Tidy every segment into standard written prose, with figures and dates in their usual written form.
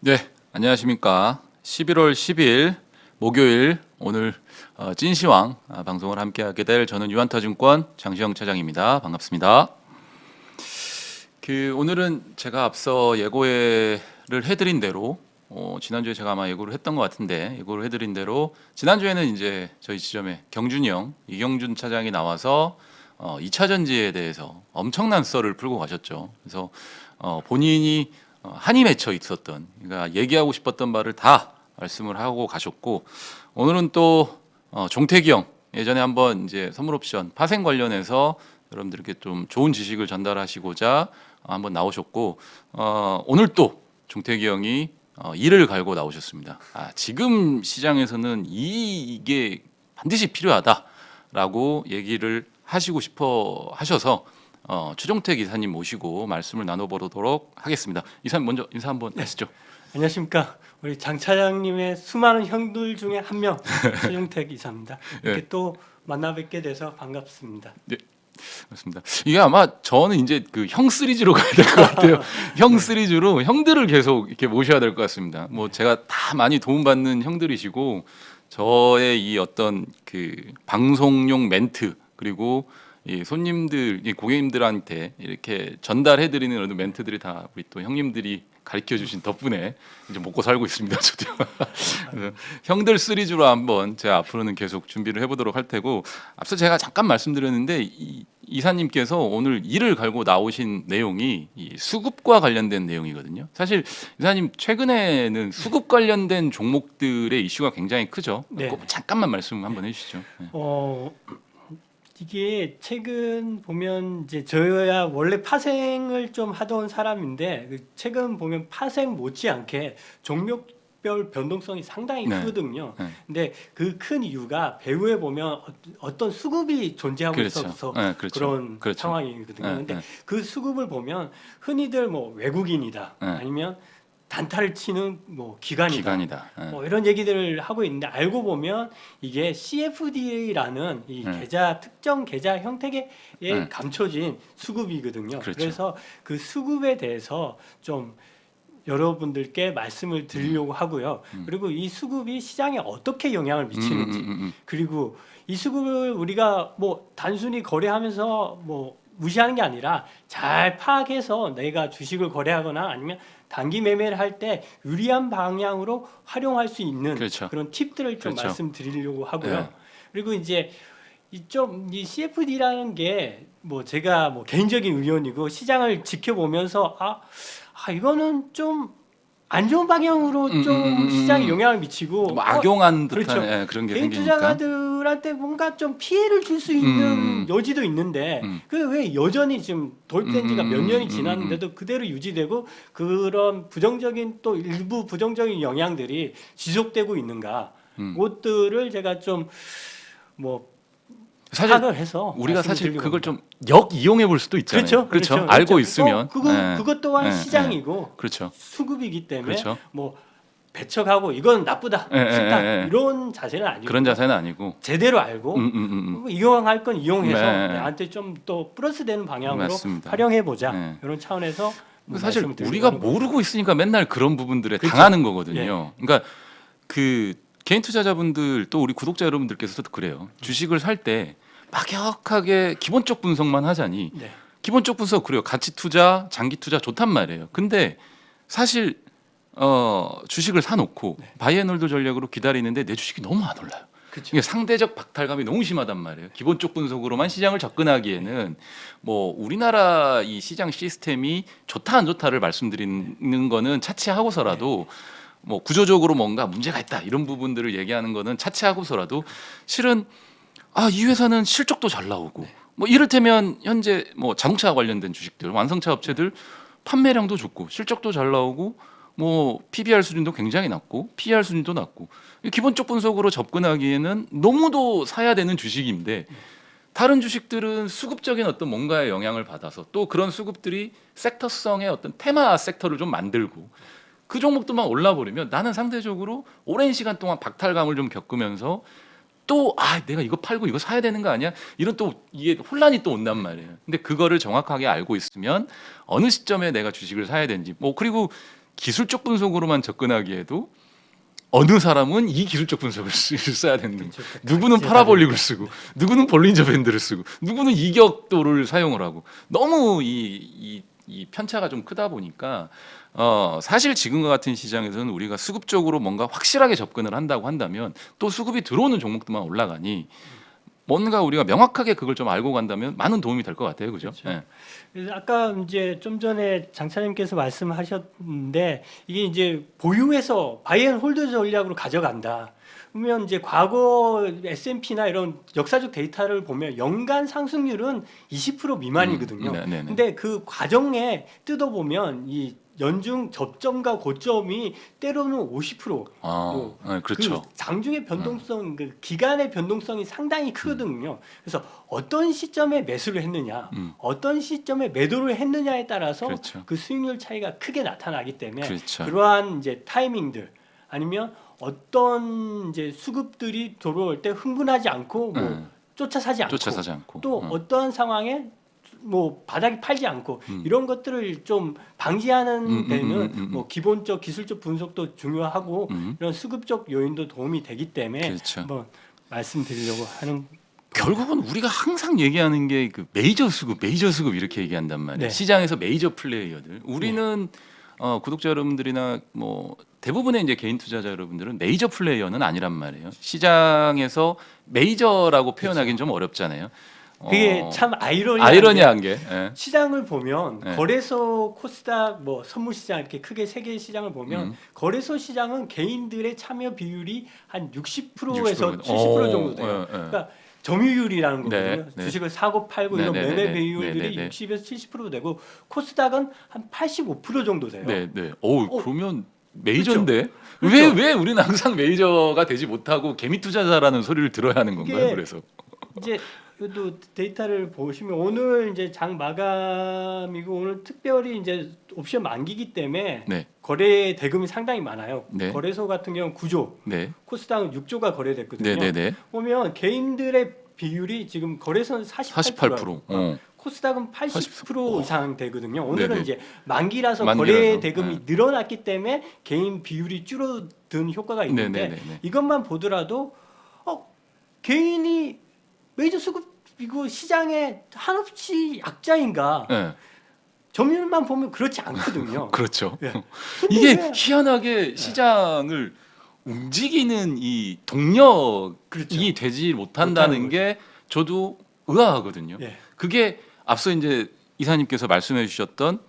네, 안녕하십니까. 11월 10일 목요일 오늘 찐시황 방송을 함께하게 될 저는 유한타증권 장시영 차장입니다. 반갑습니다. 오늘은 제가 앞서 예고를 해드린 대로 지난주에 제가 아마 예고를 했던 것 같은데 예고를 해드린 대로 지난주에는 이제 저희 지점에 경준이 형 이경준 차장이 나와서 2차 전지에 대해서 엄청난 썰을 풀고 가셨죠. 그래서 본인이 한이 맺혀 있었던, 그러니까 얘기하고 싶었던 말을 다 말씀을 하고 가셨고, 오늘은 또 종택이 형 예전에 한번 이제 선물옵션 파생 관련해서 여러분들께 좀 좋은 지식을 전달하시고자 한번 나오셨고, 오늘 또 종택이 형이 이를 갈고 나오셨습니다. 지금 시장에서는 이게 반드시 필요하다라고 얘기를 하시고 싶어 하셔서 최종택 이사님 모시고 말씀을 나눠보도록 하겠습니다. 이사님 먼저 인사 한번 하시죠. 안녕하십니까. 우리 장 차장님의 수많은 형들 중에 한 명 최종택 이사입니다. 이렇게 네. 또 만나 뵙게 돼서 반갑습니다. 네, 그렇습니다. 이게 아마 저는 이제 그 형 시리즈로 가야 될 것 같아요. 형 시리즈로 형들을 계속 이렇게 모셔야 될 것 같습니다. 뭐 제가 다 많이 도움받는 형들이시고 저의 이 어떤 그 방송용 멘트 그리고 이 손님들, 이 고객님들한테 이렇게 전달해드리는 어떤 멘트들이 다 우리 또 형님들이 가르쳐 주신 덕분에 이제 먹고 살고 있습니다. 저도요. 그래서 형들 시리즈로 한번 제가 앞으로는 계속 준비를 해보도록 할 테고, 앞서 제가 잠깐 말씀드렸는데 이사님께서 오늘 이를 갈고 나오신 내용이 이 수급과 관련된 내용이거든요. 사실 이사님 최근에는 수급 관련된 종목들의 이슈가 굉장히 크죠. 네. 꼭 잠깐만 말씀 한번 해주시죠. 네. 이게 최근 보면 이제 저야 원래 파생을 좀 하던 사람인데 최근 보면 파생 못지않게 종목별 변동성이 상당히 네. 크거든요. 네. 근데 그 큰 이유가 배후에 보면 어떤 수급이 존재하고 그렇죠. 있어서 네, 그렇죠. 그런 그렇죠. 상황이거든요. 네, 근데 네. 그 수급을 보면 흔히들 뭐 외국인이다 네. 아니면 단타를 치는 뭐 기관이다. 네. 뭐 이런 얘기들을 하고 있는데 알고 보면 이게 CFD라는 이 계좌 특정 계좌 형태에 감춰진 수급이거든요. 그렇죠. 그래서 그 수급에 대해서 좀 여러분들께 말씀을 드리려고 하고요. 그리고 이 수급이 시장에 어떻게 영향을 미치는지 그리고 이 수급을 우리가 뭐 단순히 거래하면서 뭐 무시하는 게 아니라 잘 파악해서 내가 주식을 거래하거나 아니면 단기 매매를 할 때 유리한 방향으로 활용할 수 있는 그렇죠. 그런 팁들을 좀 그렇죠. 말씀드리려고 하고요. 네. 그리고 이제 이 CFD라는 게 뭐 제가 뭐 개인적인 의견이고 시장을 지켜보면서 이거는 좀 안 좋은 방향으로 좀 시장에 영향을 미치고 뭐 악용한 듯한 그렇죠. 예, 그런 게 개인 생기니까. 투자가들한테 뭔가 좀 피해를 줄 수 있는 여지도 있는데 그 왜 여전히 지금 도입된 지가 몇 년이 지났는데도 그대로 유지되고 그런 부정적인 또 일부 부정적인 영향들이 지속되고 있는가 그것들을 제가 좀 뭐 사실 파악을 해서 우리가 사실 말씀드리려고 그걸 합니다. 좀 역이용해 볼 수도 있잖아요. 그렇죠. 알고 있으면. 그것 또한 예, 시장이고 그렇죠. 수급이기 때문에 그렇죠. 뭐 배척하고 이건 나쁘다, 싫다 이런 자세는 아니고 그런 자세는 아니고 제대로 알고 이용할 건 이용해서 네. 나한테 좀 또 플러스 되는 방향으로 맞습니다. 활용해 보자 네. 이런 차원에서 뭐 사실 말씀을 드리려고 우리가 하는 거죠. 모르고 있으니까 맨날 그런 부분들에 그렇죠. 당하는 거거든요. 그러니까 그 개인 투자자분들 또 우리 구독자 여러분들께서도 그래요. 주식을 살 때 막역하게 기본적 분석만 하자니 네. 기본적 분석 그래요. 가치 투자, 장기 투자 좋단 말이에요. 근데 사실 주식을 사놓고 바이앤홀드 전략으로 기다리는데 내 주식이 너무 안 올라요. 그렇죠. 이게 상대적 박탈감이 너무 심하단 말이에요. 기본적 분석으로만 시장을 접근하기에는 뭐 우리나라 이 시장 시스템이 좋다 안 좋다를 말씀드리는 거는 차치하고서라도 뭐 구조적으로 뭔가 문제가 있다 이런 부분들을 얘기하는 거는 차치하고서라도 실은 이 회사는 실적도 잘 나오고 뭐 이를테면 현재 뭐 자동차 관련된 주식들 완성차 업체들 판매량도 좋고 실적도 잘 나오고 뭐 PBR 수준도 굉장히 낮고 PER 수준도 낮고 기본적 분석으로 접근하기에는 너무도 사야 되는 주식인데 다른 주식들은 수급적인 어떤 뭔가의 영향을 받아서 또 그런 수급들이 섹터성의 어떤 테마 섹터를 좀 만들고 그 종목들만 올라버리면 나는 상대적으로 오랜 시간 동안 박탈감을 좀 겪으면서 또 내가 이거 팔고 이거 사야 되는 거 아니야? 이런 또 이게 혼란이 또 온단 말이에요. 근데 그거를 정확하게 알고 있으면 어느 시점에 내가 주식을 사야 되는지 뭐 그리고 기술적 분석으로만 접근하기에도 어느 사람은 이 기술적 분석을 써야 되는 거예요. 그렇죠. 누구는 파라볼릭을 쓰고 누구는 볼린저 밴드를 쓰고 누구는 이격도를 사용을 하고 너무 이 편차가 좀 크다 보니까 사실 지금과 같은 시장에서는 우리가 수급적으로 뭔가 확실하게 접근을 한다고 한다면 또 수급이 들어오는 종목들만 올라가니 뭔가 우리가 명확하게 그걸 좀 알고 간다면 많은 도움이 될 것 같아요, 그죠? 그렇죠. 예. 그래서 아까 이제 좀 전에 장차님께서 말씀하셨는데 이게 이제 보유해서 바이앤홀드 전략으로 가져간다. 그러면 이제 과거 S&P나 이런 역사적 데이터를 보면 연간 상승률은 20% 미만이거든요. 네네네. 근데 그 과정에 뜯어보면 이 연중 저점과 고점이 때로는 50%. 뭐 그렇죠. 그 장중의 변동성, 그 기간의 변동성이 상당히 크거든요. 그래서 어떤 시점에 매수를 했느냐, 어떤 시점에 매도를 했느냐에 따라서 그렇죠. 그 수익률 차이가 크게 나타나기 때문에 그렇죠. 그러한 이제 타이밍들 아니면 어떤 이제 수급들이 들어올 때 흥분하지 않고 뭐 쫓아 사지 않고 쫓아 사지 않고 또 어떠한 상황에 뭐 바닥이 팔지 않고 이런 것들을 좀 방지하는 데는 뭐 기본적 기술적 분석도 중요하고 이런 수급적 요인도 도움이 되기 때문에 그렇죠. 한번 말씀드리려고 하는 결국은 우리가 항상 얘기하는 게 그 메이저 수급 이렇게 얘기한단 말이에요. 네. 시장에서 메이저 플레이어들. 우리는 구독자 여러분들이나 뭐 대부분의 이제 개인 투자자 여러분들은 메이저 플레이어는 아니란 말이에요. 시장에서 메이저라고 표현하기는 좀 어렵잖아요. 그게 참 아이러니한 게 시장을 보면 네. 거래소 코스닥 뭐 선물 시장 이렇게 크게 세 개의 시장을 보면 거래소 시장은 개인들의 참여 비율이 한 60%에서 70% 정도 돼요. 그러니까 점유율이라는 거거든요. 네. 주식을 사고 팔고 이런 네. 매매 네. 비율들이 네. 60에서 70% 되고 코스닥은 한 85% 정도 돼요. 네. 그러면 메이저인데 그렇죠. 왜 우리는 항상 메이저가 되지 못하고 개미 투자자라는 소리를 들어야 하는 건가요? 이게 그래서 이제 또 데이터를 보시면 오늘 이제 장 마감이고 오늘 특별히 이제 옵션 만기이기 때문에 네. 거래 대금이 상당히 많아요. 네. 거래소 같은 경우는 9조, 네. 코스닥은 6조가 거래됐거든요. 네. 보면 개인들의 비율이 지금 거래소는 48%, 48%. 코스닥은 80% 이상 되거든요. 오늘은 네네. 이제 만기라서 만기라서. 거래 대금이 늘어났기 때문에 개인 비율이 줄어든 효과가 있는데 네네네. 이것만 보더라도 개인이 메이저 수급이고 시장에 한없이 약자인가? 네. 점유율만 보면 그렇지 않거든요. 그렇죠. 예. 이게 왜? 희한하게 시장을 움직이는 이 동력이 그렇죠. 되지 못한다는 못하는 게 저도 의아하거든요. 예. 그게 앞서 이제 이사님께서 말씀해 주셨던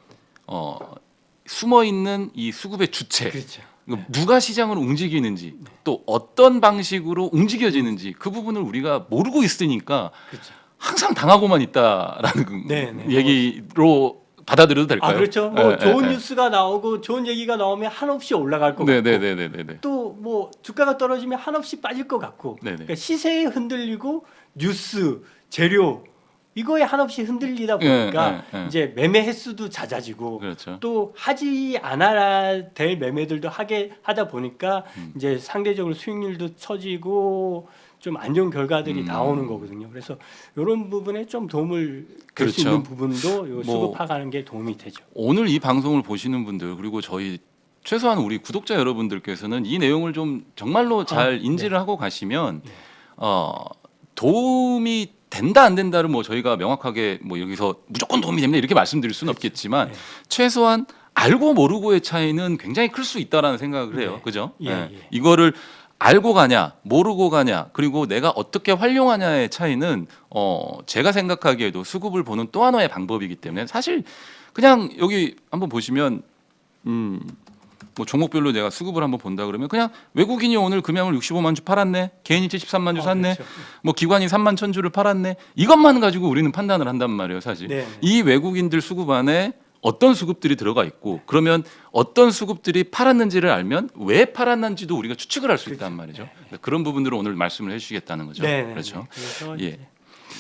숨어 있는 이 수급의 주체, 그렇죠. 누가 시장을 움직이는지 또 어떤 방식으로 움직여지는지 그 부분을 우리가 모르고 있으니까 그렇죠. 항상 당하고만 있다라는 네네. 얘기로 받아들여도 될까요? 그렇죠. 뭐 네, 좋은 네, 뉴스가 나오고 좋은 얘기가 나오면 한없이 올라갈 것 네, 같고 네. 또 뭐 주가가 떨어지면 한없이 빠질 것 같고 네네. 그러니까 시세에 흔들리고 뉴스, 재료 이거에 한없이 흔들리다 보니까 예. 이제 매매 횟수도 잦아지고 그렇죠. 또 하지 않아야 될 매매들도 하다 보니까 이제 상대적으로 수익률도 처지고 좀 안 좋은 결과들이 나오는 거거든요. 그래서 이런 부분에 좀 도움을 줄 수 그렇죠. 있는 부분도 요 뭐 수급 파악하는 게 도움이 되죠. 오늘 이 방송을 보시는 분들 그리고 저희 최소한 우리 구독자 여러분들께서는 이 내용을 좀 정말로 잘 인지를 하고 가시면 도움이 된다 안 된다를 뭐 저희가 명확하게 뭐 여기서 무조건 도움이 됩니다 이렇게 말씀드릴 수는 없겠지만 네. 최소한 알고 모르고의 차이는 굉장히 클 수 있다라는 생각을 해요. 네. 그죠? 예. 이거를 알고 가냐, 모르고 가냐, 그리고 내가 어떻게 활용하냐의 차이는 제가 생각하기에도 수급을 보는 또 하나의 방법이기 때문에 사실 그냥 여기 한번 보시면 뭐 종목별로 내가 수급을 한번 본다 그러면 그냥 외국인이 오늘 금양을 65만 주 팔았네, 개인이 73만 주 샀네, 그렇죠. 뭐 기관이 3만 1,000주를 팔았네, 이것만 가지고 우리는 판단을 한단 말이에요, 사실. 네. 이 외국인들 수급 안에 어떤 수급들이 들어가 있고 그러면 어떤 수급들이 팔았는지를 알면 왜 팔았는지도 우리가 추측을 할 수 있단 말이죠. 그런 부분들을 오늘 말씀을 해주시겠다는 거죠. 네. 그렇죠. 그래서 예.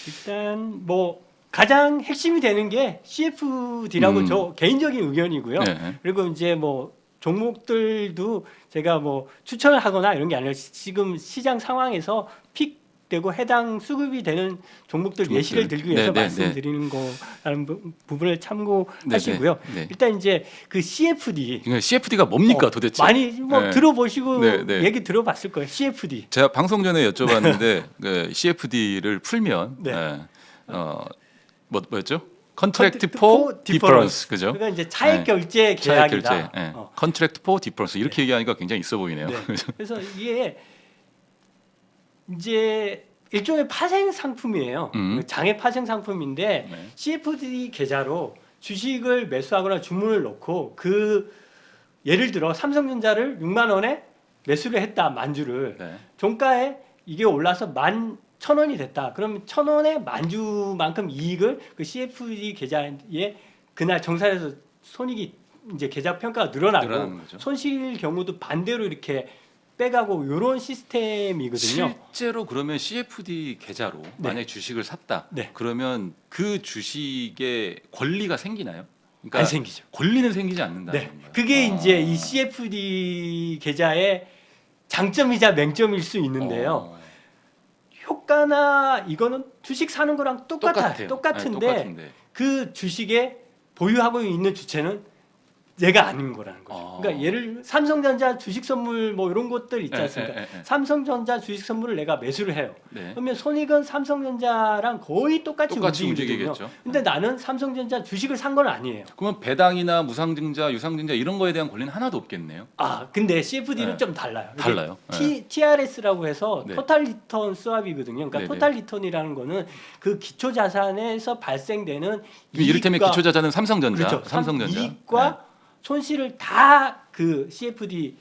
일단 뭐 가장 핵심이 되는 게 CFD라고 저 개인적인 의견이고요. 네. 그리고 이제 뭐 종목들도 제가 뭐 추천을 하거나 이런 게 아니라 지금 시장 상황에서 픽 되고 해당 수급이 되는 종목들 종목들. 예시를 들기 위해서 네, 네, 말씀드리는 거라는 부분을 참고하시고요. 네, 네. 일단 이제 그 CFD 그러니까 CFD가 뭡니까 도대체? 많이 뭐 네. 들어보시고 네, 네. 얘기 들어봤을 거예요. CFD. 제가 방송 전에 여쭤봤는데 그 CFD를 풀면 네. 뭐였죠? 컨트랙트 포 디퍼런스 그죠? 그러니까 이제 차액 네. 결제 차액 계약이다. 결제. 예. 컨트랙트 포 디퍼런스 이렇게 얘기하니까 굉장히 있어 보이네요. 네. 그래서 이게 이제 일종의 파생 상품이에요. 장외 파생 상품인데 네. CFD 계좌로 주식을 매수하거나 주문을 넣고 그 예를 들어 삼성전자를 6만 원에 매수를 했다 만주를 네. 종가에 이게 올라서 11,000원이 됐다. 그러면 1,000원의 만주만큼 이익을 그 CFD 계좌에 그날 정산해서 손익이 이제 계좌 평가가 늘어나는 늘어나고 거죠. 손실 경우도 반대로 이렇게 빼가고 이런 시스템이거든요. 실제로 그러면 CFD 계좌로 네. 만약에 주식을 샀다. 네. 그러면 그 주식의 권리가 생기나요? 그러니까 안 생기죠. 권리는 생기지 않는다는 네, 건가요? 그게 이제 이 CFD 계좌의 장점이자 맹점일 수 있는데요. 효과나 이거는 주식 사는 거랑 똑같아요. 똑같은데 네, 똑같은데. 그 주식에 보유하고 있는 주체는 내가 아닌 거라는 거죠. 그러니까 예를 삼성전자 주식 선물 뭐 이런 것들 있지 않습니까? 삼성전자 주식 선물을 내가 매수를 해요. 네. 그러면 손익은 삼성전자랑 거의 똑같이 움직이거든요. 움직이겠죠. 근데 나는 삼성전자 주식을 산 건 아니에요. 그러면 배당이나 무상증자, 유상증자 이런 거에 대한 권리는 하나도 없겠네요. 아, 근데 CFD는 네. 좀 달라요. 이게 달라요. TRS라고 해서 네. 토탈 리턴 스왑이거든요. 그러니까 네네. 토탈 리턴이라는 거는 그 기초 자산에서 발생되는 이를테면 이익과- 기초자산은 삼성전자, 그렇죠. 삼성전자. 이익과 손실을 다 그 CFD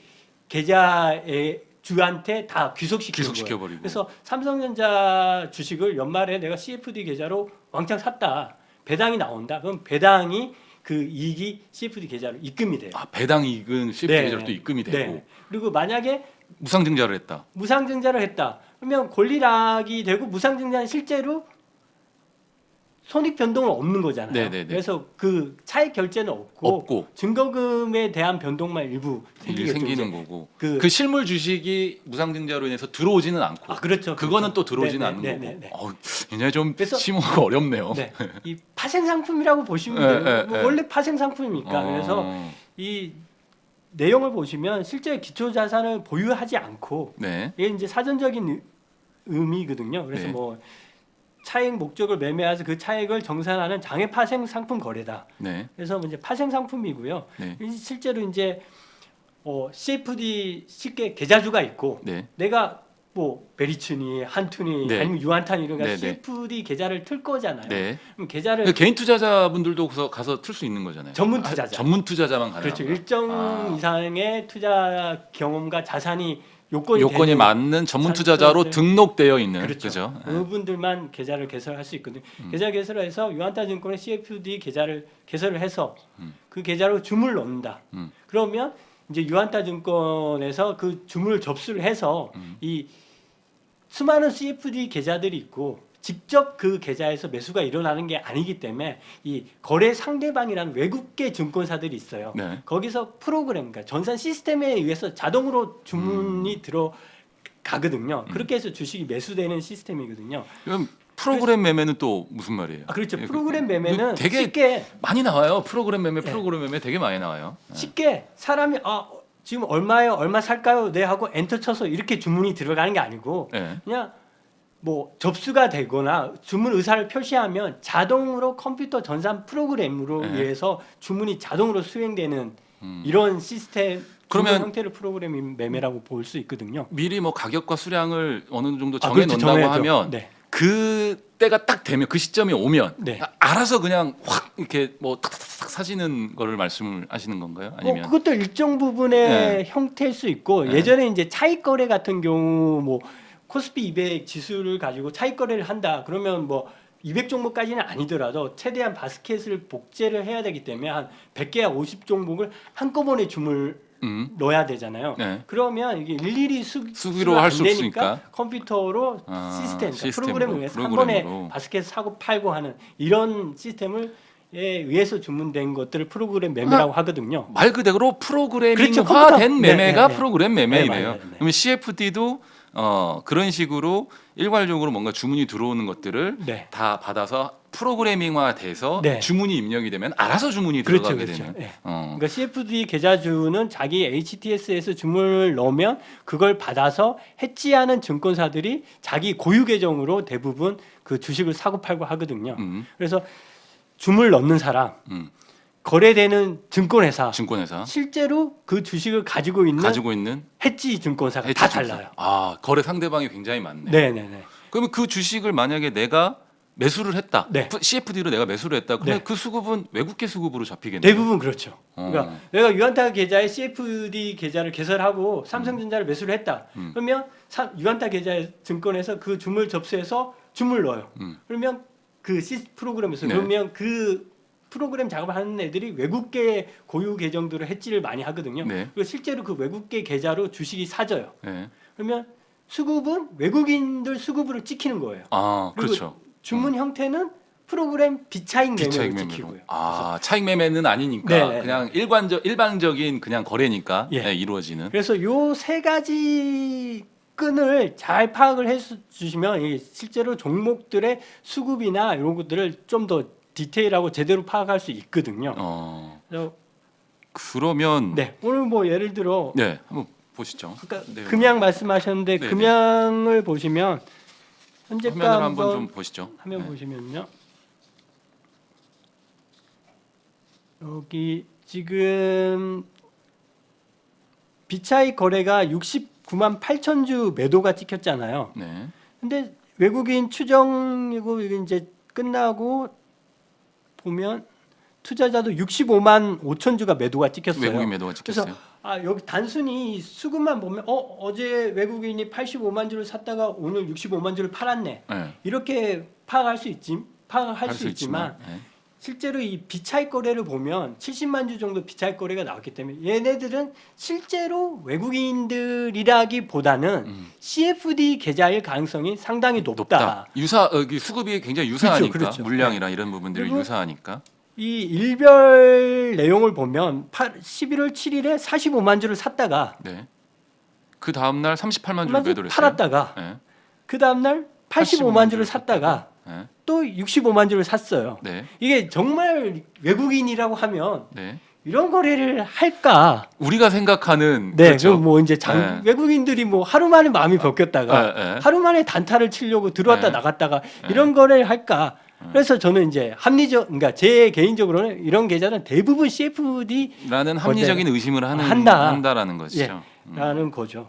계좌의 주한테 다 귀속시키는 거예요. 귀속시켜버리고. 그래서 삼성전자 주식을 연말에 내가 CFD 계좌로 왕창 샀다. 배당이 나온다. 그럼 배당이 그 이익이 CFD 계좌로 입금이 돼요. 아, 배당 이익은 CFD 네. 계좌로 또 입금이 되고 네. 그리고 만약에 무상증자를 했다. 무상증자를 했다. 그러면 권리락이 되고 무상증자는 실제로 손익 변동은 없는 거잖아요. 네네네. 그래서 그 차익 결제는 없고, 없고 증거금에 대한 변동만 일부 생기겠죠. 생기는 이제. 거고 그- 실물 주식이 무상증자로 인해서 들어오지는 않고 아, 그렇죠. 그거는 그렇죠. 또 들어오지는 네, 않는 네, 거고 네, 네. 굉장히 좀 그래서- 심오가 어렵네요. 네. 이 파생 상품이라고 보시면 네, 돼요. 네, 뭐 네. 원래 파생 상품이니까. 그래서 이 내용을 보시면 실제 기초 자산을 보유하지 않고 네. 이게 이제 사전적인 의미거든요. 그래서 네. 뭐 차익 목적을 매매해서 그 차익을 정산하는 장외 파생 상품 거래다. 네. 그래서 이제 파생 상품이고요. 네. 실제로 이제 CFD 쉽게 계좌주가 있고 네. 내가 뭐 베리츠니, 한투니 네. 아니면 유한탄 이런 거 네, 네. CFD 계좌를 틀 거잖아요. 네. 그럼 계좌를 그러니까 개인 투자자분들도 가서 틀 수 있는 거잖아요. 전문 투자자. 전문 투자자만 가능한 그렇죠. 거예요. 일정 이상의 투자 경험과 자산이 요건이 되는 맞는 전문 투자자로 상품을- 등록되어 있는 그렇죠. 그죠? 네. 그분들만 계좌를 개설할 수 있거든요. 계좌 개설을 해서 유한타증권의 CFD 계좌를 개설을 해서 그 계좌로 주문을 넣는다. 그러면 이제 유한타증권에서 그 주문을 접수를 해서 이 수많은 CFD 계좌들이 있고 직접 그 계좌에서 매수가 일어나는 게 아니기 때문에 이 거래 상대방이라는 외국계 증권사들이 있어요. 네. 거기서 프로그램, 그러니까 전산 시스템에 의해서 자동으로 주문이 들어가거든요. 그렇게 해서 주식이 매수되는 시스템이거든요. 그럼 프로그램 매매는 또 무슨 말이에요? 아, 그렇죠. 예, 프로그램 매매는 되게 쉽게 많이 나와요. 프로그램 매매, 네. 프로그램 매매 되게 많이 나와요. 네. 쉽게 사람이 지금 얼마예요? 얼마 살까요? 네 하고 엔터 쳐서 이렇게 주문이 들어가는 게 아니고 네. 그냥 뭐 접수가 되거나 주문 의사를 표시하면 자동으로 컴퓨터 전산 프로그램으로 네. 의해서 주문이 자동으로 수행되는 이런 시스템 그러면- 형태를 프로그램 매매라고 볼 수 있거든요. 미리 뭐 가격과 수량을 어느 정도 아, 정해 그렇죠. 놓는다고 정해야죠. 하면 네. 그 때가 딱 되면 그 시점이 오면 네. 알아서 그냥 확 이렇게 뭐 탁탁탁 사지는 거를 말씀을 하시는 건가요? 아니면 그것도 일정 부분의 네. 형태일 수 있고 네. 예전에 이제 차익 거래 같은 경우 뭐 코스피 200 지수를 가지고 차익 거래를 한다. 그러면 뭐 200 종목까지는 아니더라도 최대한 바스켓을 복제를 해야 되기 때문에 한 100개야 50 종목을 한꺼번에 주문을 넣어야 되잖아요. 네. 그러면 이게 일일이 수기로 할 수 안 없으니까. 되니까 컴퓨터로 시스템으로, 프로그램을 위해서 한 번에 프로그램으로. 바스켓 사고 팔고 하는 이런 시스템을 의해서 주문된 것들을 프로그램 매매라고 하거든요. 말 그대로 그렇죠. 프로그래밍화된 컴퓨터. 매매가 네, 네. 프로그램 매매이네요. 네, 맞아요. 네. 그러면 CFD도 그런 식으로 일괄적으로 뭔가 주문이 들어오는 것들을 네. 다 받아서 프로그래밍화돼서 네. 주문이 입력이 되면 알아서 주문이 그렇죠, 들어가게 그렇죠. 되는. 예. 어. 그러니까 CFD 계좌주는 자기 HTS에서 주문을 넣으면 그걸 받아서 해지하는 증권사들이 자기 고유 계정으로 대부분 그 주식을 사고 팔고 하거든요. 그래서 주문을 넣는 사람, 음. 거래되는 증권회사, 증권회사 실제로 그 주식을 가지고 있는 해지 증권사가 해지 다 증권사. 달라요. 아, 거래 상대방이 굉장히 많네. 네네네. 그러면 그 주식을 만약에 내가 매수를 했다. 네. CFD로 내가 매수를 했다. 그러면 네. 그 수급은 외국계 수급으로 잡히겠네요. 대부분 그렇죠. 어. 그러니까 내가 유한타 계좌에 CFD 계좌를 개설하고 삼성전자를 매수를 했다. 그러면 유한타 계좌 증권에서 그 주문을 접수해서 주문을 넣어요. 그러면 그 프로그램에서 네. 그러면 그 프로그램 작업을 하는 애들이 외국계 고유 계정들을 해지를 많이 하거든요. 네. 그리고 실제로 그 외국계 계좌로 주식이 사져요. 네. 그러면 수급은 외국인들 수급으로 찍히는 거예요. 아, 그리고 그렇죠. 주문 형태는 프로그램 비차익 비차익 매매로 매매로. 찍히고요. 아, 차익 매매는 아니니까 네네네. 그냥 일반적인 그냥 거래니까 예. 네, 이루어지는. 그래서 요 세 가지 끈을 잘 파악을 해 주시면 이 실제로 종목들의 수급이나 이런 것들을 좀 더 디테일하고 제대로 파악할 수 있거든요. 그래서 그러면 네, 오늘 뭐 예를 들어 네, 한번 보시죠. 아까 네. 금양 말씀하셨는데 네네. 금양을 보시면 현재가 화면을 한번 좀 보시죠. 화면 네. 보시면요. 여기 지금 비차익 거래가 69만 8천 주 매도가 찍혔잖아요. 네. 근데 외국인 추정이고 이게 이제 끝나고 보면 투자자도 65만 5천 주가 매도가 찍혔어요. 외국인 매도가 찍혔어요. 여기 단순히 수급만 보면 어제 외국인이 85만 주를 샀다가 오늘 65만 주를 팔았네. 네. 이렇게 파악할 수 할 수 있지만 네. 실제로 이 비차익 거래를 보면 70만 주 정도 비차익 거래가 나왔기 때문에 얘네들은 실제로 외국인들이라기보다는 CFD 계좌일 가능성이 상당히 높다. 수급이 굉장히 유사하니까 그렇죠. 물량이랑 이런 부분들이 그리고 유사하니까. 이 일별 내용을 보면 11월 7일에 45만 주를 샀다가 네. 그 다음 날 38만 주를 매도를 했어요. 팔았다가 네. 그 다음 날 85만 주를 샀다가 네. 또 65만 주를 샀어요. 네. 이게 정말 외국인이라고 하면 네. 이런 거래를 할까? 우리가 생각하는 네, 그렇죠. 뭐 이제 네. 외국인들이 뭐 하루 만에 마음이 바뀌었다가 네. 하루 만에 단타를 치려고 들어왔다 네. 나갔다가 이런 거래를 할까? 그래서 저는 이제 그러니까 제 개인적으로는 이런 계좌는 대부분 CFD 라는 합리적인 의심을 한다라는 것이죠. 라는 거죠.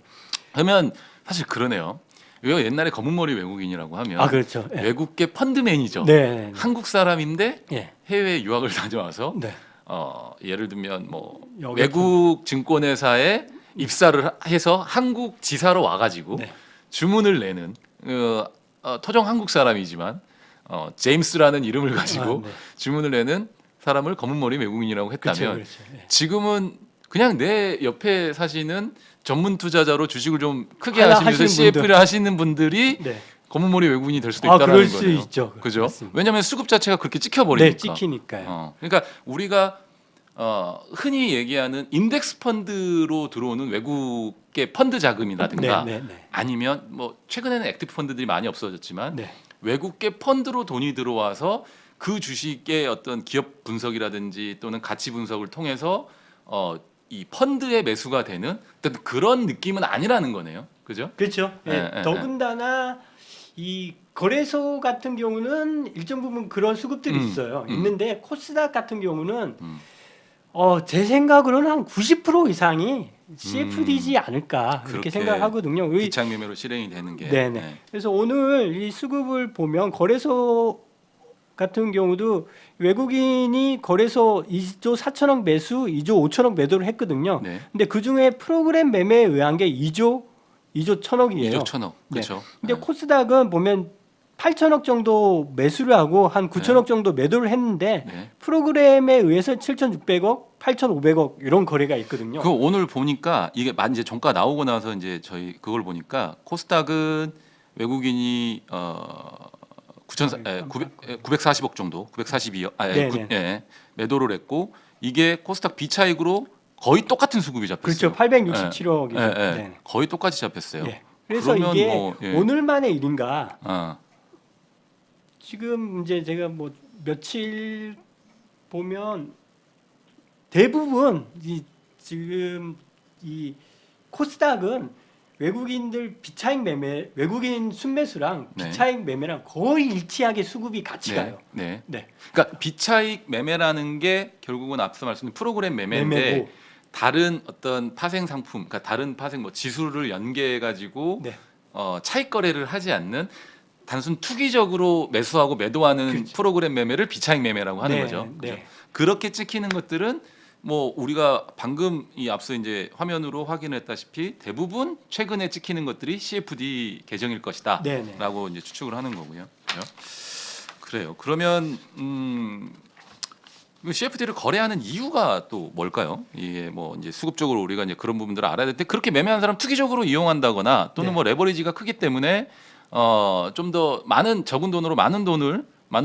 그러면 사실 그러네요. 왜 옛날에 검은머리 외국인이라고 하면 그렇죠. 예. 외국계 펀드 매니저, 네. 한국 사람인데 예. 해외 유학을 다녀와서 네. 예를 들면 뭐 여기 외국 증권회사에 입사를 해서 한국 지사로 와가지고 네. 주문을 내는 토종 한국 사람이지만 제임스라는 이름을 가지고 네. 주문을 내는 사람을 검은머리 외국인이라고 했다면 그렇죠. 예. 지금은 그냥 내 옆에 사시는 전문 투자자로 주식을 좀 크게 하시는 하시면서 CF를 분들. 하시는 분들이 네. 검은머리 외국인이 될 수도 있다는 그럴 거예요. 수 있죠. 그죠? 맞습니다. 왜냐하면 수급 자체가 그렇게 찍혀버리니까. 네, 찍히니까요. 그러니까 우리가 흔히 얘기하는 인덱스 펀드로 들어오는 외국계 펀드 자금이라든가 네, 네, 네. 아니면 뭐 최근에는 액티브 펀드들이 많이 없어졌지만 네. 외국계 펀드로 돈이 들어와서 그 주식의 어떤 기업 분석이라든지 또는 가치 분석을 통해서 이 펀드의 매수가 되는 어떤 그런 느낌은 아니라는 거네요. 그죠? 그렇죠. 예. 예, 더군다나 이 거래소 같은 경우는 일정 부분 그런 수급들이 있어요. 있는데 코스닥 같은 경우는 제 생각으로는 한 90% 이상이 CFD지 않을까 그렇게 그렇게 생각하거든요. 비창 매매로 실행이 되는 게. 네네. 네. 그래서 오늘 이 수급을 보면 거래소 같은 경우도 외국인이 거래소 2조 4천억 매수, 2조 5천억 매도를 했거든요. 네. 근데 그 중에 프로그램 매매에 의한 게 2조 1천억이에요. 2조 1천억. 네. 그렇죠. 근데 코스닥은 보면 8천억 정도 매수를 하고 한 9천억 정도 매도를 했는데 네. 프로그램에 의해서 7,600억, 8,500억 이런 거래가 있거든요. 그 오늘 보니까 이게 이제 종가 나오고 나서 이제 저희 그걸 보니까 코스닥은 외국인이 940억 정도, 942억, 매도를 했고 이게 코스닥 비차익으로 거의 똑같은 수급이 잡혔어요. 그렇죠. 867억이죠. 거의 똑같이 잡혔어요. 예. 그래서 그러면 이게 뭐, 예. 오늘만의 일인가? 아, 지금 이제 제가 뭐 며칠 보면 대부분 지금 이 코스닥은 외국인들 비차익 매매, 외국인 순매수랑 네. 비차익 매매랑 거의 일치하게 수급이 같이 네, 가요. 네. 네. 그러니까 비차익 매매라는 게 결국은 앞서 말씀드린 프로그램 매매인데 매매고. 다른 어떤 파생 상품, 그러니까 다른 파생 뭐 지수를 연계해 가지고 네. 차익 거래를 하지 않는 단순 투기적으로 매수하고 매도하는 그렇죠. 프로그램 매매를 비차익 매매라고 하는 네, 거죠. 그죠? 네. 그렇게 찍히는 것들은 뭐 우리가 방금 이 앞서 이제 화면으로 확인했다시피 대부분 최근에 찍히는 것들이 CFD 계정일 것이다라고 네, 네. 이제 추측을 하는 거고요. 그죠? 그래요. 그러면 CFD를 거래하는 이유가 또 뭘까요? 이게 뭐 이제 수급적으로 우리가 이제 그런 부분들을 알아야 될 때 그렇게 매매한 사람 투기적으로 이용한다거나 또는 네. 뭐 레버리지가 크기 때문에 좀 더 적은 돈으로 많은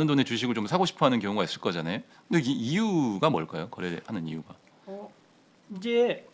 돈의 주식을 좀 사고 싶어하는 경우가 있을 거잖아요. 근데 이 이유가 뭘까요? 거래하는 이유가? 이제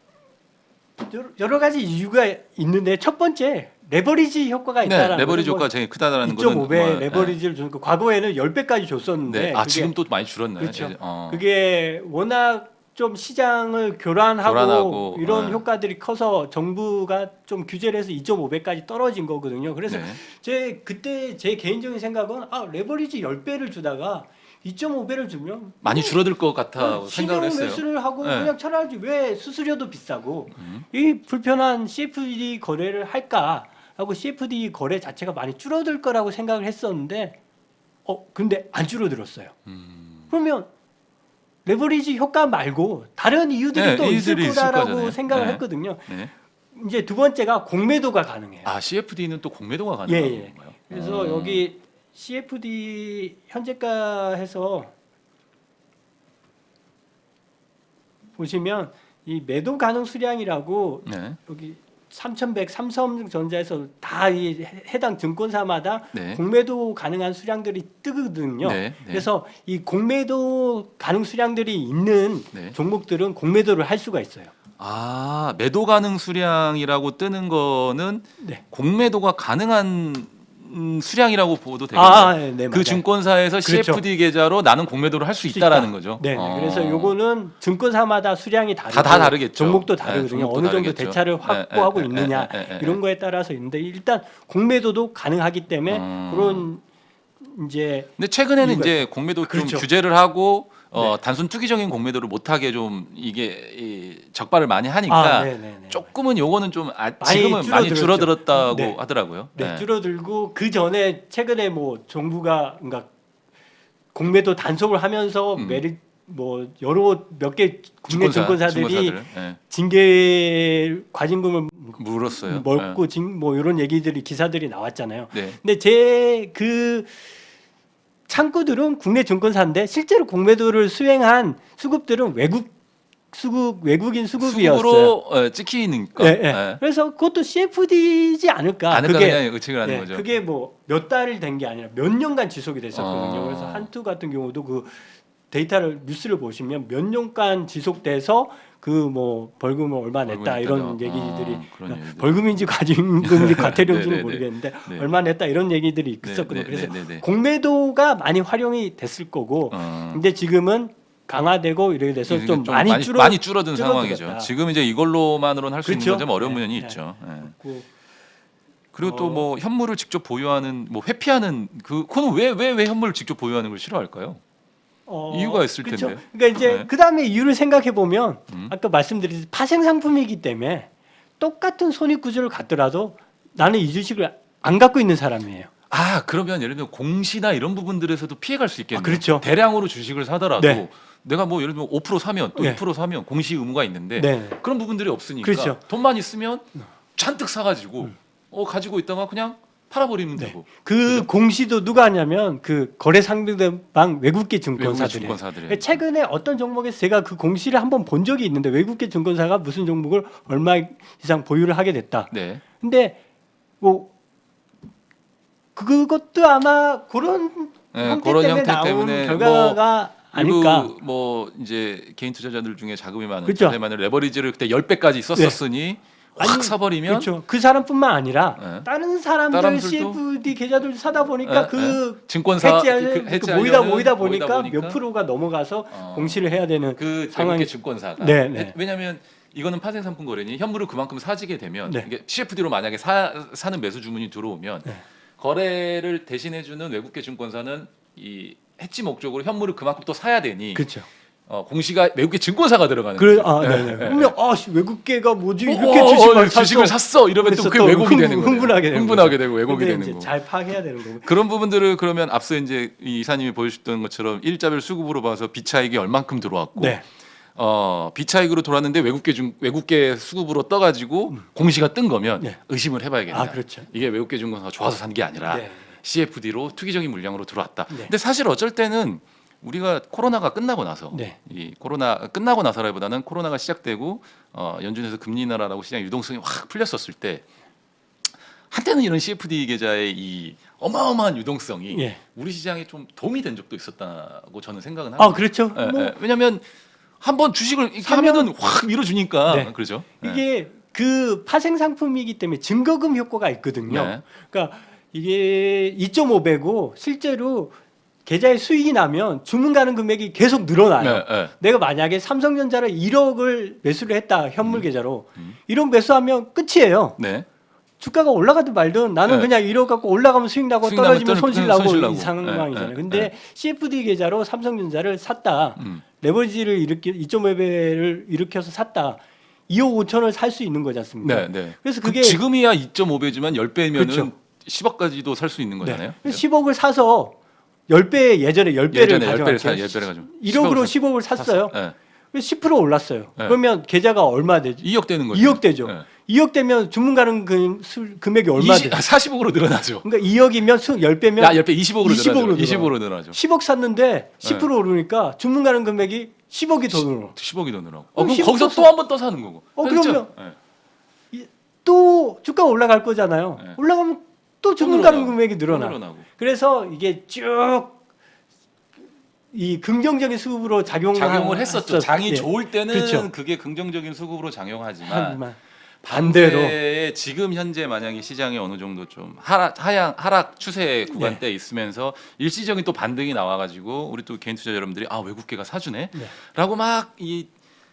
여러 가지 이유가 있는데 첫 번째 레버리지 효과가 있다라는 네, 레버리지 거는 효과가 제일 크다라는 거는 2.5배 뭐, 레버리지를 주는 거 과거에는 10배까지 줬었는데 네. 아 그게, 지금 또 많이 줄었나요? 그렇죠. 이제, 그게 워낙 좀 시장을 교란하고 이런 효과들이 커서 정부가 좀 규제를 해서 2.5배까지 떨어진 거거든요. 그래서 네. 그때 제 개인적인 생각은 레버리지 10배를 주다가 2.5배를 주면 많이 줄어들 것 같아 생각을 신용 했어요. 매수를 하고 네. 그냥 차라리 왜 수수료도 비싸고 이 불편한 CFD 거래를 할까 하고 CFD 거래 자체가 많이 줄어들 거라고 생각을 했었는데 근데 안 줄어들었어요. 그러면 레버리지 효과 말고 다른 이유들이 네, 또 있을 이유들이 있을 거다라고 거잖아요. 생각을 네. 했거든요. 네. 이제 두 번째가 공매도가 가능해요. 아 CFD는 또 공매도가 가능한 예. 건가요? 그래서 여기 CFD 현재가 해서 보시면 이 매도 가능 수량이라고 네. 여기 3,100 삼성전자에서 다 이 해당 증권사마다 네. 공매도 가능한 수량들이 뜨거든요. 네. 네. 그래서 이 공매도 가능 수량들이 있는 네. 종목들은 공매도를 할 수가 있어요. 아 매도 가능 수량이라고 뜨는 거는 네. 공매도가 가능한 수량이라고 보도 되겠네요. 네, 그 맞아요. 증권사에서 그렇죠. CFD 계좌로 나는 공매도를 할 수 있다라는 거죠. 네, 그래서 요거는 증권사마다 수량이 다르고 다 다르겠죠. 종목도 네, 다르거든요. 종목도 어느 정도 다르겠죠. 대차를 확보하고 있느냐 네. 이런 거에 따라서 있는데 일단 공매도도 가능하기 때문에 그런 이제 근데 최근에는 이유가 이제 공매도 그렇죠. 좀 규제를 하고 네. 단순 투기적인 공매도를 못하게 좀 이게 적발을 많이 하니까 조금은 요거는 좀 지금은 많이 줄어들었다고 네. 하더라고요. 네, 줄어들고 그 전에 최근에 뭐 정부가 그러니까 공매도 단속을 하면서 뭐 여러 몇 개 국내 증권사들이 네. 징계 과징금을 물었어요. 먹고 뭐 이런 얘기들이 기사들이 나왔잖아요. 네. 근데 제 그 창구들은 국내 증권사인데 실제로 공매도를 수행한 수급들은 외국인 수급이었어요. 수급으로 찍히니까. 네. 그래서 그것도 CFD지 않을까? 그게 의측을 하는 거죠. 그게 뭐 몇 달을 된 게 아니라 몇 년간 지속이 됐었거든요. 그래서 한투 같은 경우도 그 데이터를 뉴스를 보시면 몇 년간 지속돼서 그 뭐 벌금을 얼마 냈다 이런 얘기들이 벌금인지 과징금인지 과태료인지는 모르겠는데 얼마 냈다 이런 얘기들이 있었거든요. 그래서 공매도가 많이 활용이 됐을 거고 근데 지금은 강화되고 이렇게 돼서 좀 많이 줄어든 상황이죠. 지금 이제 이걸로만으로는 할 수 있는 건 좀 어려운 면이 있죠. 그리고 또 뭐 현물을 직접 보유하는 뭐 회피하는 그거는 왜 현물을 직접 보유하는 걸 싫어할까요? 이유가 있을 텐데. 그러니까 이제 그 다음에 이유를 생각해 보면 아까 말씀드린 파생 상품이기 때문에 똑같은 손익 구조를 갖더라도 나는 이 주식을 안 갖고 있는 사람이에요. 그러면 예를 들면 공시나 이런 부분들에서도 피해갈 수 있겠네요. 그렇죠. 대량으로 주식을 사더라도 내가 뭐 예를 들면 5% 사면 또 2% 사면 공시 의무가 있는데 그런 부분들이 없으니까 그렇죠. 돈만 있으면 잔뜩 사가지고 가지고 있다가 그냥 팔아버리면 되고. 그죠? 공시도 누가 하냐면 그 거래 상대방 외국계 증권사들이에요. 최근에 어떤 종목에서 제가 그 공시를 한번 본 적이 있는데 외국계 증권사가 무슨 종목을 얼마 이상 보유를 하게 됐다. 근데 뭐 그것도 아마 그런 형태 때문에 나온 결과가 아닐까. 뭐 이제 개인 투자자들 중에 자금이 많은 자금이 많은 레버리지를 그때 10배까지 썼었으니 확 사버리면 그렇죠. 그 사람뿐만 아니라 네. 다른 사람들 사람들도- CFD 계좌들 사다 보니까 네, 그 증권사 해지하려는 모이다 보니까 몇 프로가 넘어가서 어, 공시를 해야 되는 그 상황이- 외국계 증권사가 네, 네. 왜냐하면 이거는 파생 상품 거래니 현물을 그만큼 사지게 되면 네. 이게 CFD로 만약에 사는 매수 주문이 들어오면 네. 거래를 대신해주는 외국계 증권사는 이 해지 목적으로 현물을 그만큼 또 사야 되니 그렇죠. 공시가 외국계 증권사가 들어가는 그래, 거죠. 네네. 그러면 외국계가 뭐지 이렇게 주식을 주식을 샀어 이러면 또 그게 그래서 또 왜곡이 되는 거예요. 흥분하게 되고 왜곡이 근데 되는 이제 거고. 잘 파악해야 되는 거고. 그런 부분들을 그러면 앞서 이제 이 이사님이 보여주셨던 것처럼 일자별 수급으로 봐서 비차익이 얼만큼 들어왔고 네. 비차익으로 돌았는데 외국계 수급으로 떠가지고 공시가 뜬 거면 네. 의심을 해봐야겠다. 아, 그렇죠. 이게 외국계 증권사가 좋아서 산 게 아니라 네. CFD로 투기적인 물량으로 들어왔다. 네. 근데 사실 어쩔 때는 우리가 코로나가 끝나고 나서 네. 이 코로나 끝나고 나서라기보다는 코로나가 시작되고 연준에서 금리 인하라고 시장 유동성이 확 풀렸었을 때 한때는 이런 CFD 계좌의 이 어마어마한 유동성이 예. 우리 시장에 좀 도움이 된 적도 있었다고 저는 생각은 합니다. 아, 그렇죠. 예, 뭐 예. 왜냐하면 한번 주식을 이렇게 사면- 하면은 확 밀어주니까 네. 그렇죠. 예. 이게 그 파생 상품이기 때문에 증거금 효과가 있거든요. 네. 그러니까 이게 2.5배고 실제로 계좌에 수익이 나면 주문 가는 금액이 계속 늘어나요. 네, 네. 내가 만약에 삼성전자를 1억을 매수를 했다 현물 계좌로 음. 1억 매수하면 끝이에요. 네. 주가가 올라가든 말든 나는 네. 그냥 1억 갖고 올라가면 수익 나고 수익 떨어지면 나면 손실 손실 나고 나고. 이 상황이잖아요. 네, 근데 네. CFD 계좌로 삼성전자를 샀다. 음. 레버리지를 2.5배를 일으켜서 샀다. 2억 5천을 살 수 있는 거지 않습니까? 네, 네. 그래서 그 그게 지금이야 2.5배지만 10배면은 그렇죠. 10억까지도 살 수 있는 거잖아요. 네. 10억을 사서 10배 예전에 10배를 예전에 가져갔죠. 10배를 가지고 1억으로 10억을 샀어요. 네. 10% 올랐어요. 네. 그러면 계좌가 얼마 되죠? 2억 되는 거죠. 2억 되죠. 네. 2억 되면 주문 가는 금액이 얼마 되죠? 40억으로 늘어나죠. 그러니까 2억이면 10배면 야, 10배 20억으로 20억으로 늘어나죠. 20억으로 늘어나죠. 10억 샀는데 10% 오르니까 주문 가는 금액이 10억이 더 늘어. 10억이 더 늘어. 그럼 그럼 10억 거기서 썼어. 또 한 번 더 사는 거고. 그러면 그렇죠? 네. 또 주가 올라갈 거잖아요. 네. 올라가면 또 주문 늘어나고, 가는 금액이 또 늘어나. 늘어나고. 그래서 이게 쭉 이 긍정적인 수급으로 작용을 했었죠. 장이 예. 좋을 때는 그렇죠. 그게 긍정적인 수급으로 작용하지만 하지만 반대로 반대에 지금 현재 만약에 시장이 어느 정도 좀 하락 추세 구간대에 있으면서 일시적인 또 반등이 나와가지고 우리 또 개인 투자 여러분들이 외국계가 사주네라고 막 이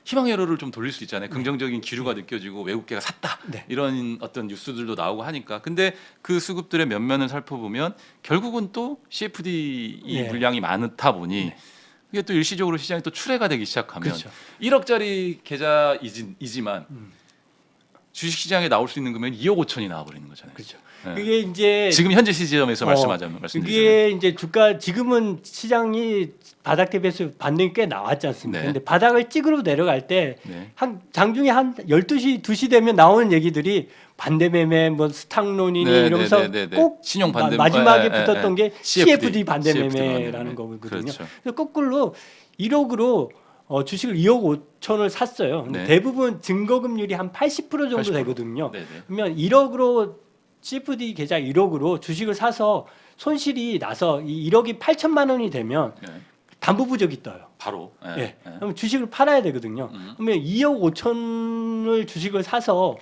희망 여로를 좀 돌릴 수 있잖아요. 긍정적인 기류가 느껴지고 외국계가 샀다 네. 이런 어떤 뉴스들도 나오고 하니까. 근데 그 수급들의 면면을 살펴보면 결국은 또 CFD 이 네. 물량이 많다 보니 네. 이게 또 일시적으로 시장이 또 출회가 되기 시작하면 그렇죠. 1억짜리 계좌이지만 주식 시장에 나올 수 있는 금액이 2억 5천이 나와버리는 거잖아요. 그렇죠. 네. 그게 이제 지금 현재 시점에서 말씀드리자면 이게 이제 주가 지금은 시장이 바닥 대비해서 반등이 꽤 나왔지 않습니까? 네. 근데 바닥을 찍으러 내려갈 때 네. 한 장중에 한 12시 2시 되면 나오는 얘기들이 반대 매매 뭐 스탁론이니 네, 이러면서 네, 네, 네. 꼭 신용 반대 마지막에 네, 붙었던 네, 게 CFD, CFD 반대 CFD 매매라는 반대 거거든요. 그렇죠. 그래서 거꾸로 1억으로 주식을 2억 5천을 샀어요. 근데 네. 대부분 증거금률이 한 80% 정도 80%. 되거든요. 네, 네. 그러면 1억으로 CFD 계좌 1억으로 주식을 사서 손실이 나서 이 1억이 8천만 원이 되면 네. 담보 부적이 떠요. 바로. 네. 예. 네. 그럼 주식을 팔아야 되거든요. 그러면 2억 5천을 주식을 사서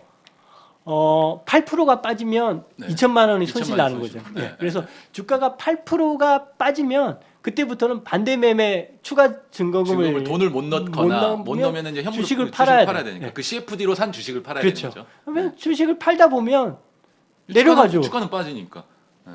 8%가 빠지면 네. 2천만 원이 2천만 손실 원 나는 손실. 거죠. 네, 예. 네, 그래서 네. 주가가 8%가 빠지면 그때부터는 반대 매매 추가 증거금을 지금을 돈을 못 넣거나 못 넣으면 넣으면 이제 현물 주식을 팔아야 되니까 돼. 그 CFD로 산 주식을 팔아야 그렇죠. 되는 거죠. 그러면 주식을 팔다 보면 내려가죠. 주가는 빠지니까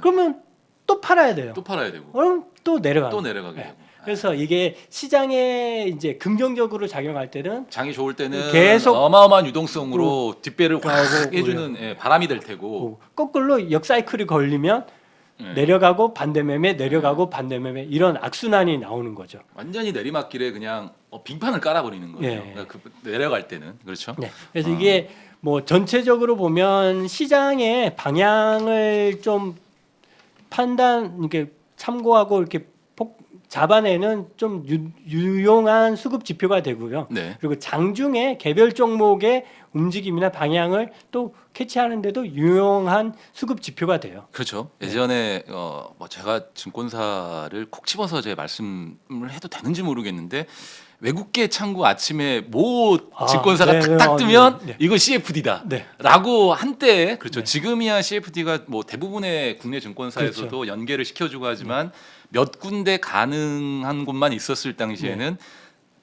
그러면 또 팔아야 돼요. 또 팔아야 되고 그럼 또 내려가. 또 내려가게 네. 되고. 그래서 이게 시장에 이제 긍정적으로 작용할 때는 장이 좋을 때는 계속 어마어마한 유동성으로 뒷배를 확 가고 해주는 바람이 될 테고 거꾸로 역사이클이 걸리면 예. 내려가고 반대 매매, 내려가고 반대 매매 이런 악순환이 나오는 거죠. 완전히 내리막길에 그냥 빙판을 깔아버리는 거예요. 예. 그러니까 그 내려갈 때는 그렇죠. 네. 그래서 이게 뭐 전체적으로 보면 시장의 방향을 좀 판단 이렇게 참고하고 이렇게 잡아내는 좀 유용한 수급 지표가 되고요. 네. 그리고 장중에 개별 종목의 움직임이나 방향을 또 캐치하는데도 유용한 수급 지표가 돼요. 그렇죠. 네. 예전에 뭐 제가 증권사를 콕 집어서 제 말씀을 해도 되는지 모르겠는데 외국계 창구 아침에 모 아, 증권사가 네, 탁탁 네, 뜨면 네. 이거 CFD다. 네. 라고 한때 그렇죠. 네. 지금이야 CFD가 뭐 대부분의 국내 증권사에서도 그렇죠. 연계를 시켜주고 하지만 몇 군데 가능한 곳만 있었을 당시에는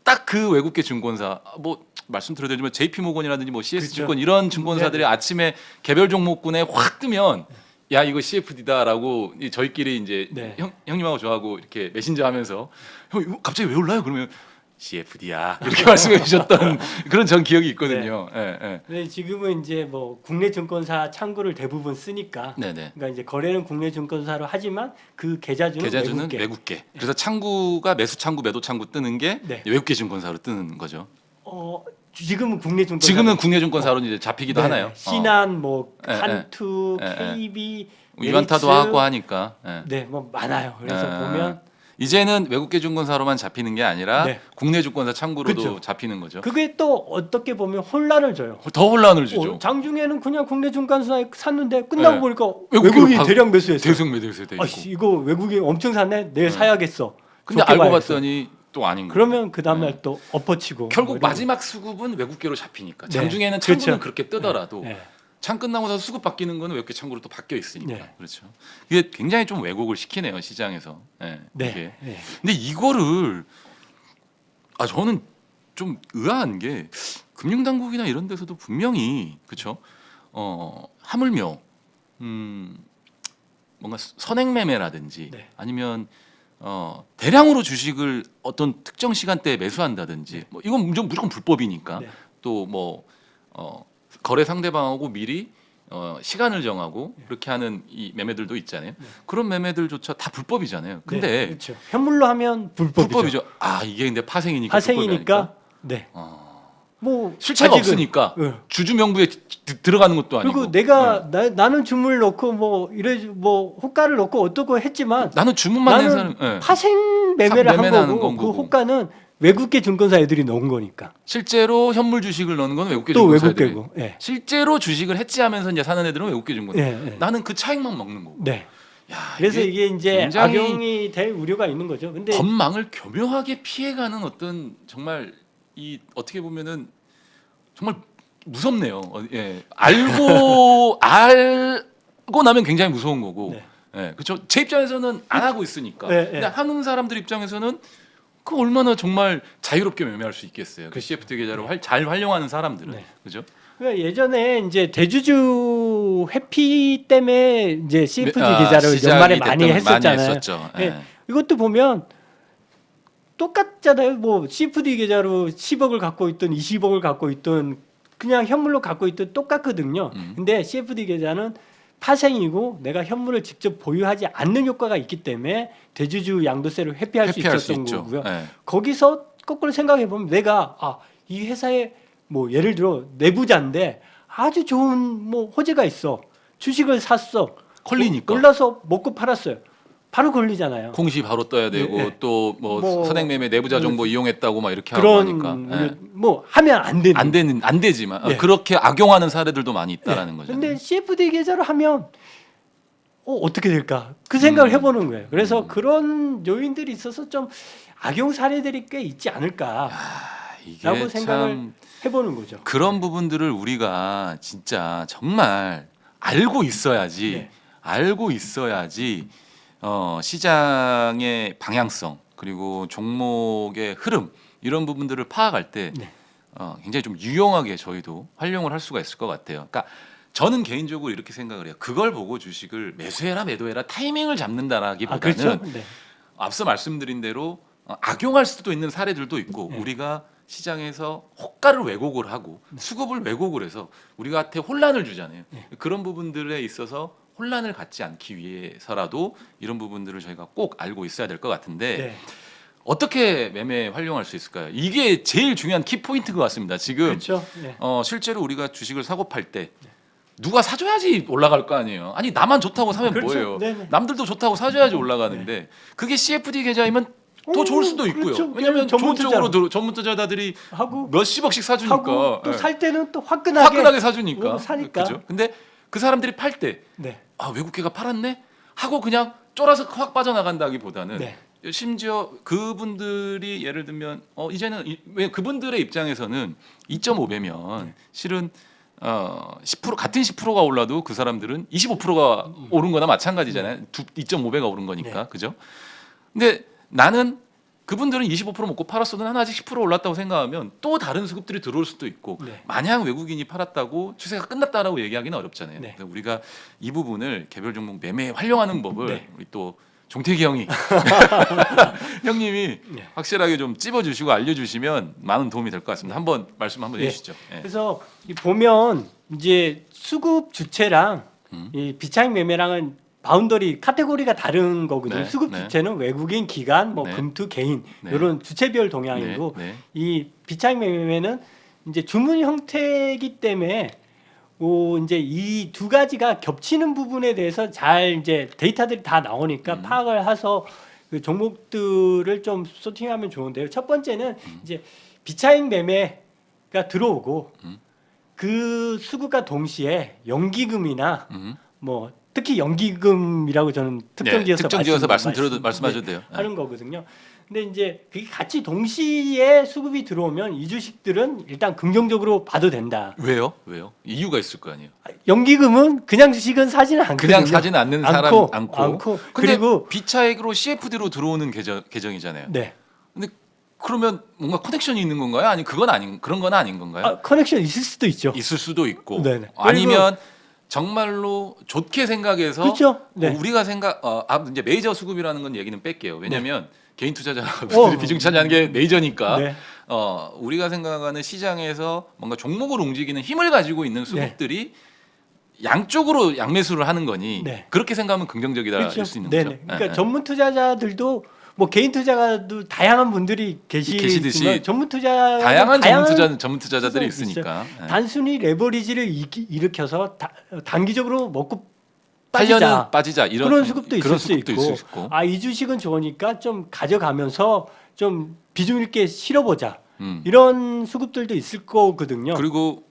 딱 그 외국계 증권사 뭐 말씀드려드리면 JP모건이라든지 뭐 CS증권 그렇죠. 이런 증권사들이 네. 아침에 개별 종목군에 확 뜨면 야 이거 CFD다라고 저희끼리 이제 네. 형님하고 저하고 이렇게 메신저 하면서 형 이거 갑자기 왜 올라요? 그러면 CFD야 이렇게 말씀해 주셨던 그런 전 기억이 있거든요. 예, 예. 근데 지금은 이제 뭐 국내 증권사 창구를 대부분 쓰니까 네네. 그러니까 이제 거래는 국내 증권사로 하지만 그 계좌주는 계좌주는 외국계. 외국계. 그래서 창구가 매수 창구, 매도 창구 뜨는 게 네. 외국계 증권사로 뜨는 거죠. 지금은 국내 증권사. 지금은 국내 증권사로 이제 잡히기도 네, 하나요? 신한, 뭐 예, 한투, 예, 예. KB, 위안타도 메리츠, 하고 하니까. 예. 네, 뭐 많아요. 그래서 예, 보면 이제는 외국계 증권사로만 잡히는 게 아니라 네. 국내 증권사 창구로도 그쵸. 잡히는 거죠. 그게 또 어떻게 보면 혼란을 줘요. 더 혼란을 주죠. 장중에는 그냥 국내 증권사에 샀는데 끝나고 네. 보니까 외국계로 외국이 바- 대량 매수했어요. 대승 매도세 돼 있고. 아씨 이거 외국이 엄청 샀네. 내일 네. 사야겠어. 근데 좋게 알고 봐야겠어. 봤더니 또 아닌 거예요. 그러면 그 다음날 또 엎어치고 결국 뭐 이런 마지막 수급은 외국계로 잡히니까 네. 장중에는 창구는 그렇죠. 그렇게 뜨더라도 네. 창 끝나고서 수급 바뀌는 거는 외국계 창구로 또 바뀌어 있으니까 네. 그렇죠. 이게 굉장히 좀 왜곡을 시키네요 시장에서. 네. 네. 이게. 네. 근데 이거를 저는 좀 의아한 게 금융당국이나 이런 데서도 분명히 그렇죠. 하물며 뭔가 선행매매라든지 네. 아니면 대량으로 주식을 어떤 특정 시간대에 매수한다든지 뭐 이건 무조건 불법이니까 네. 또 뭐 거래 상대방하고 미리 시간을 정하고 그렇게 하는 이 매매들도 있잖아요. 네. 그런 매매들조차 다 불법이잖아요. 근데 네, 그렇죠. 현물로 하면 불법이죠. 불법이죠. 아 이게 근데 파생이니까 파생이니까 네. 뭐 실체가 아직은- 없으니까 네. 주주 명부에 들어가는 것도 아니고. 그리고 내가 나는 주문을 넣고 뭐 이래 뭐 호가를 넣고 어떻고 했지만 나는 주문만 낸 나는 사람. 예. 파생 매매를 한 매매하는 거고 건 그 거고. 호가는 외국계 증권사 애들이 넣은 거니까 실제로 현물 주식을 넣는 건 외국계 또 증권사들이. 외국계고. 네. 실제로 주식을 해지하면서 이제 사는 애들은 외국계 증권사. 네, 네. 나는 그 차익만 먹는 거고. 네. 야, 그래서 이게 이제 굉장히 악용이 될 우려가 있는 거죠. 근데 건망을 교묘하게 피해가는 어떤 정말 이 어떻게 보면은 정말 무섭네요. 예. 알고 나면 굉장히 무서운 거고. 네. 예. 그렇죠. 제 입장에서는 안 하고 있으니까. 네, 네. 근데 하는 사람들 입장에서는 그 얼마나 정말 자유롭게 매매할 수 있겠어요. 그 그렇죠. CFD 계좌를 잘 활용하는 사람들은. 네. 그죠? 그러니까 예전에 이제 대주주 회피 때문에 이제 CFD 계좌를 시작이 연말에 많이 됐던- 했었잖아요. 많이 했었죠. 예. 네. 이것도 보면 똑같잖아요. 뭐 CFD 계좌로 10억을 갖고 있든 20억을 갖고 있든 그냥 현물로 갖고 있든 똑같거든요. 근데 CFD 계좌는 파생이고 내가 현물을 직접 보유하지 않는 효과가 있기 때문에 대주주 양도세를 회피할 수 회피할 수 있었던 있죠. 거고요. 예. 거기서 거꾸로 생각해 보면 내가 이 회사에 뭐 예를 들어 내부자인데 아주 좋은 뭐 호재가 있어. 주식을 샀어. 걸리니까. 올라서 먹고 팔았어요. 바로 걸리잖아요. 공시 바로 떠야 되고 네, 네. 또 뭐 뭐 선행매매 내부자 정보 이용했다고 막 이렇게 하고 그런 하니까. 예. 뭐 하면 안 되는. 안 되지만 네. 그렇게 악용하는 사례들도 많이 있다라는 거죠. 근데 CFD 계좌로 하면 어떻게 될까? 그 생각을 해보는 거예요. 그래서 그런 요인들이 있어서 좀 악용 사례들이 꽤 있지 않을까라고 이게 생각을 참 해보는 거죠. 그런 부분들을 우리가 진짜 정말 알고 있어야지 네. 알고 있어야지 시장의 방향성 그리고 종목의 흐름 이런 부분들을 파악할 때 네. 굉장히 좀 유용하게 저희도 활용을 할 수가 있을 것 같아요. 그러니까 저는 개인적으로 이렇게 생각을 해요. 그걸 보고 주식을 매수해라 매도해라 타이밍을 잡는다라기보다는 그렇죠. 네. 앞서 말씀드린 대로 악용할 수도 있는 사례들도 있고 네. 우리가 시장에서 호가를 왜곡을 하고 수급을 왜곡을 해서 우리한테 혼란을 주잖아요. 네. 그런 부분들에 있어서 혼란을 갖지 않기 위해서라도 이런 부분들을 저희가 꼭 알고 있어야 될 것 같은데 네. 어떻게 매매 활용할 수 있을까요? 이게 제일 중요한 키포인트인 것 같습니다. 지금 그렇죠. 네. 실제로 우리가 주식을 사고 팔 때 누가 사줘야지 올라갈 거 아니에요. 아니 나만 좋다고 사면 그렇죠. 뭐예요? 네네. 남들도 좋다고 사줘야지 올라가는데 그게 CFD 계좌이면 더 좋을 수도 있고요. 그렇죠. 왜냐하면 좋은 전문 쪽으로 전문 투자자들이 하고 몇십억씩 사주니까 하고 또 예. 살 때는 또 화끈하게 화끈하게 사주니까 사니까. 그죠? 근데 그 사람들이 팔 때 네. 아, 외국계가 팔았네 하고 그냥 쫄아서 확 빠져나간다기보다는 네. 심지어 그분들이 예를 들면 이제는 왜 그분들의 입장에서는 2.5배면 실은 10% 같은 10%가 올라도 그 사람들은 25%가 오른 거나 마찬가지잖아요. 2.5배가 오른 거니까. 네. 그죠? 근데 나는 그분들은 25% 먹고 팔았어도 나는 아직 10% 올랐다고 생각하면 또 다른 수급들이 들어올 수도 있고 네. 마냥 외국인이 팔았다고 추세가 끝났다라고 얘기하기는 어렵잖아요. 네. 그래서 우리가 이 부분을 개별 종목 매매에 활용하는 법을 네. 우리 또 종태기 형이 형님이 네. 확실하게 좀 찝어주시고 알려주시면 많은 도움이 될 것 같습니다. 한번 말씀 한번 네. 해주시죠. 예. 그래서 보면 이제 수급 주체랑 음. 이 비차익 매매랑은 바운더리 카테고리가 다른 거거든요. 네, 수급 네. 주체는 외국인, 기관, 뭐 네. 금투, 개인 네. 이런 주체별 동향이고 네, 네. 이 비차익 매매는 이제 주문 형태이기 때문에 이제 이 두 가지가 겹치는 부분에 대해서 잘 이제 데이터들이 다 나오니까 파악을 해서 그 종목들을 좀 소팅하면 좋은데요. 첫 번째는 이제 비차익 매매가 들어오고 그 수급과 동시에 연기금이나 음. 뭐 특히 연기금이라고 저는 특정지어서 특정지어서 말씀하셔도 돼요. 네. 하는 거거든요. 근데 이제 그게 같이 동시에 수급이 들어오면 이 주식들은 일단 긍정적으로 봐도 된다. 왜요? 왜요? 이유가 있을 거 아니에요. 연기금은 그냥 주식은 사지는 않거든요. 그냥 사진 않는 사람 않고. 근데 그리고 비차익으로 CFD로 들어오는 계정이잖아요. 네. 근데 그러면 뭔가 커넥션이 있는 건가요? 아니 그건 아닌 그런 건 아닌 건가요? 커넥션 있을 수도 있죠. 있을 수도 있고 네네. 아니면 정말로 좋게 생각해서 그렇죠. 네. 우리가 이제 메이저 수급이라는 건 얘기는 뺄게요. 왜냐하면 개인 투자자들이 비중 차지하는 게 메이저니까 네. 우리가 생각하는 시장에서 뭔가 종목을 움직이는 힘을 가지고 있는 수급들이 양쪽으로 양매수를 하는 거니 네. 그렇게 생각하면 긍정적이다 할 수 있는 네네. 거죠. 그러니까 네. 전문 투자자들도 뭐 개인 투자자도 다양한 분들이 계시듯이 계시지만 전문 투자 다양한 전문 투자자들이 있으니까 네. 단순히 레버리지를 일으켜서 단기적으로 먹고 팔려는 빠지자 이런 그런 수급도 있을 수 수급도 있고, 있을 수 있고. 이 주식은 좋으니까 좀 가져가면서 좀 비중 있게 실어보자 이런 수급들도 있을 거거든요. 그리고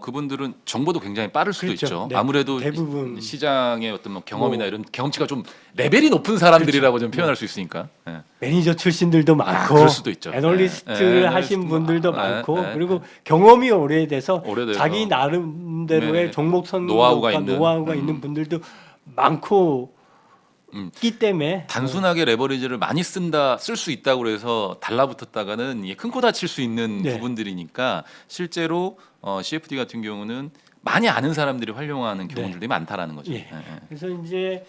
그분들은 정보도 굉장히 빠를 수도 그렇죠. 있죠. 네. 아무래도 대부분 시장의 어떤 뭐 경험이나 이런 경험치가 좀 레벨이 높은 사람들이라고 좀 표현할 수 있으니까. 예. 매니저 출신들도 많고 그럴 수도 있죠. 애널리스트를 예, 하신 애널리스트 분들도 예, 많고 예, 그리고 경험이 오래돼서 오래돼서 자기 나름대로의 네. 종목 노하우가 선노하우가 있는, 있는 분들도 많고 있기 때문에 단순하게 레버리지를 많이 쓸 수 있다고 그래서 달라붙었다가는 이게 큰 코 다칠 수 있는 네. 부분들이니까 실제로 CFD 같은 경우는 많이 아는 사람들이 활용하는 경우들이 많다라는 거죠. 예. 예, 예. 그래서 이제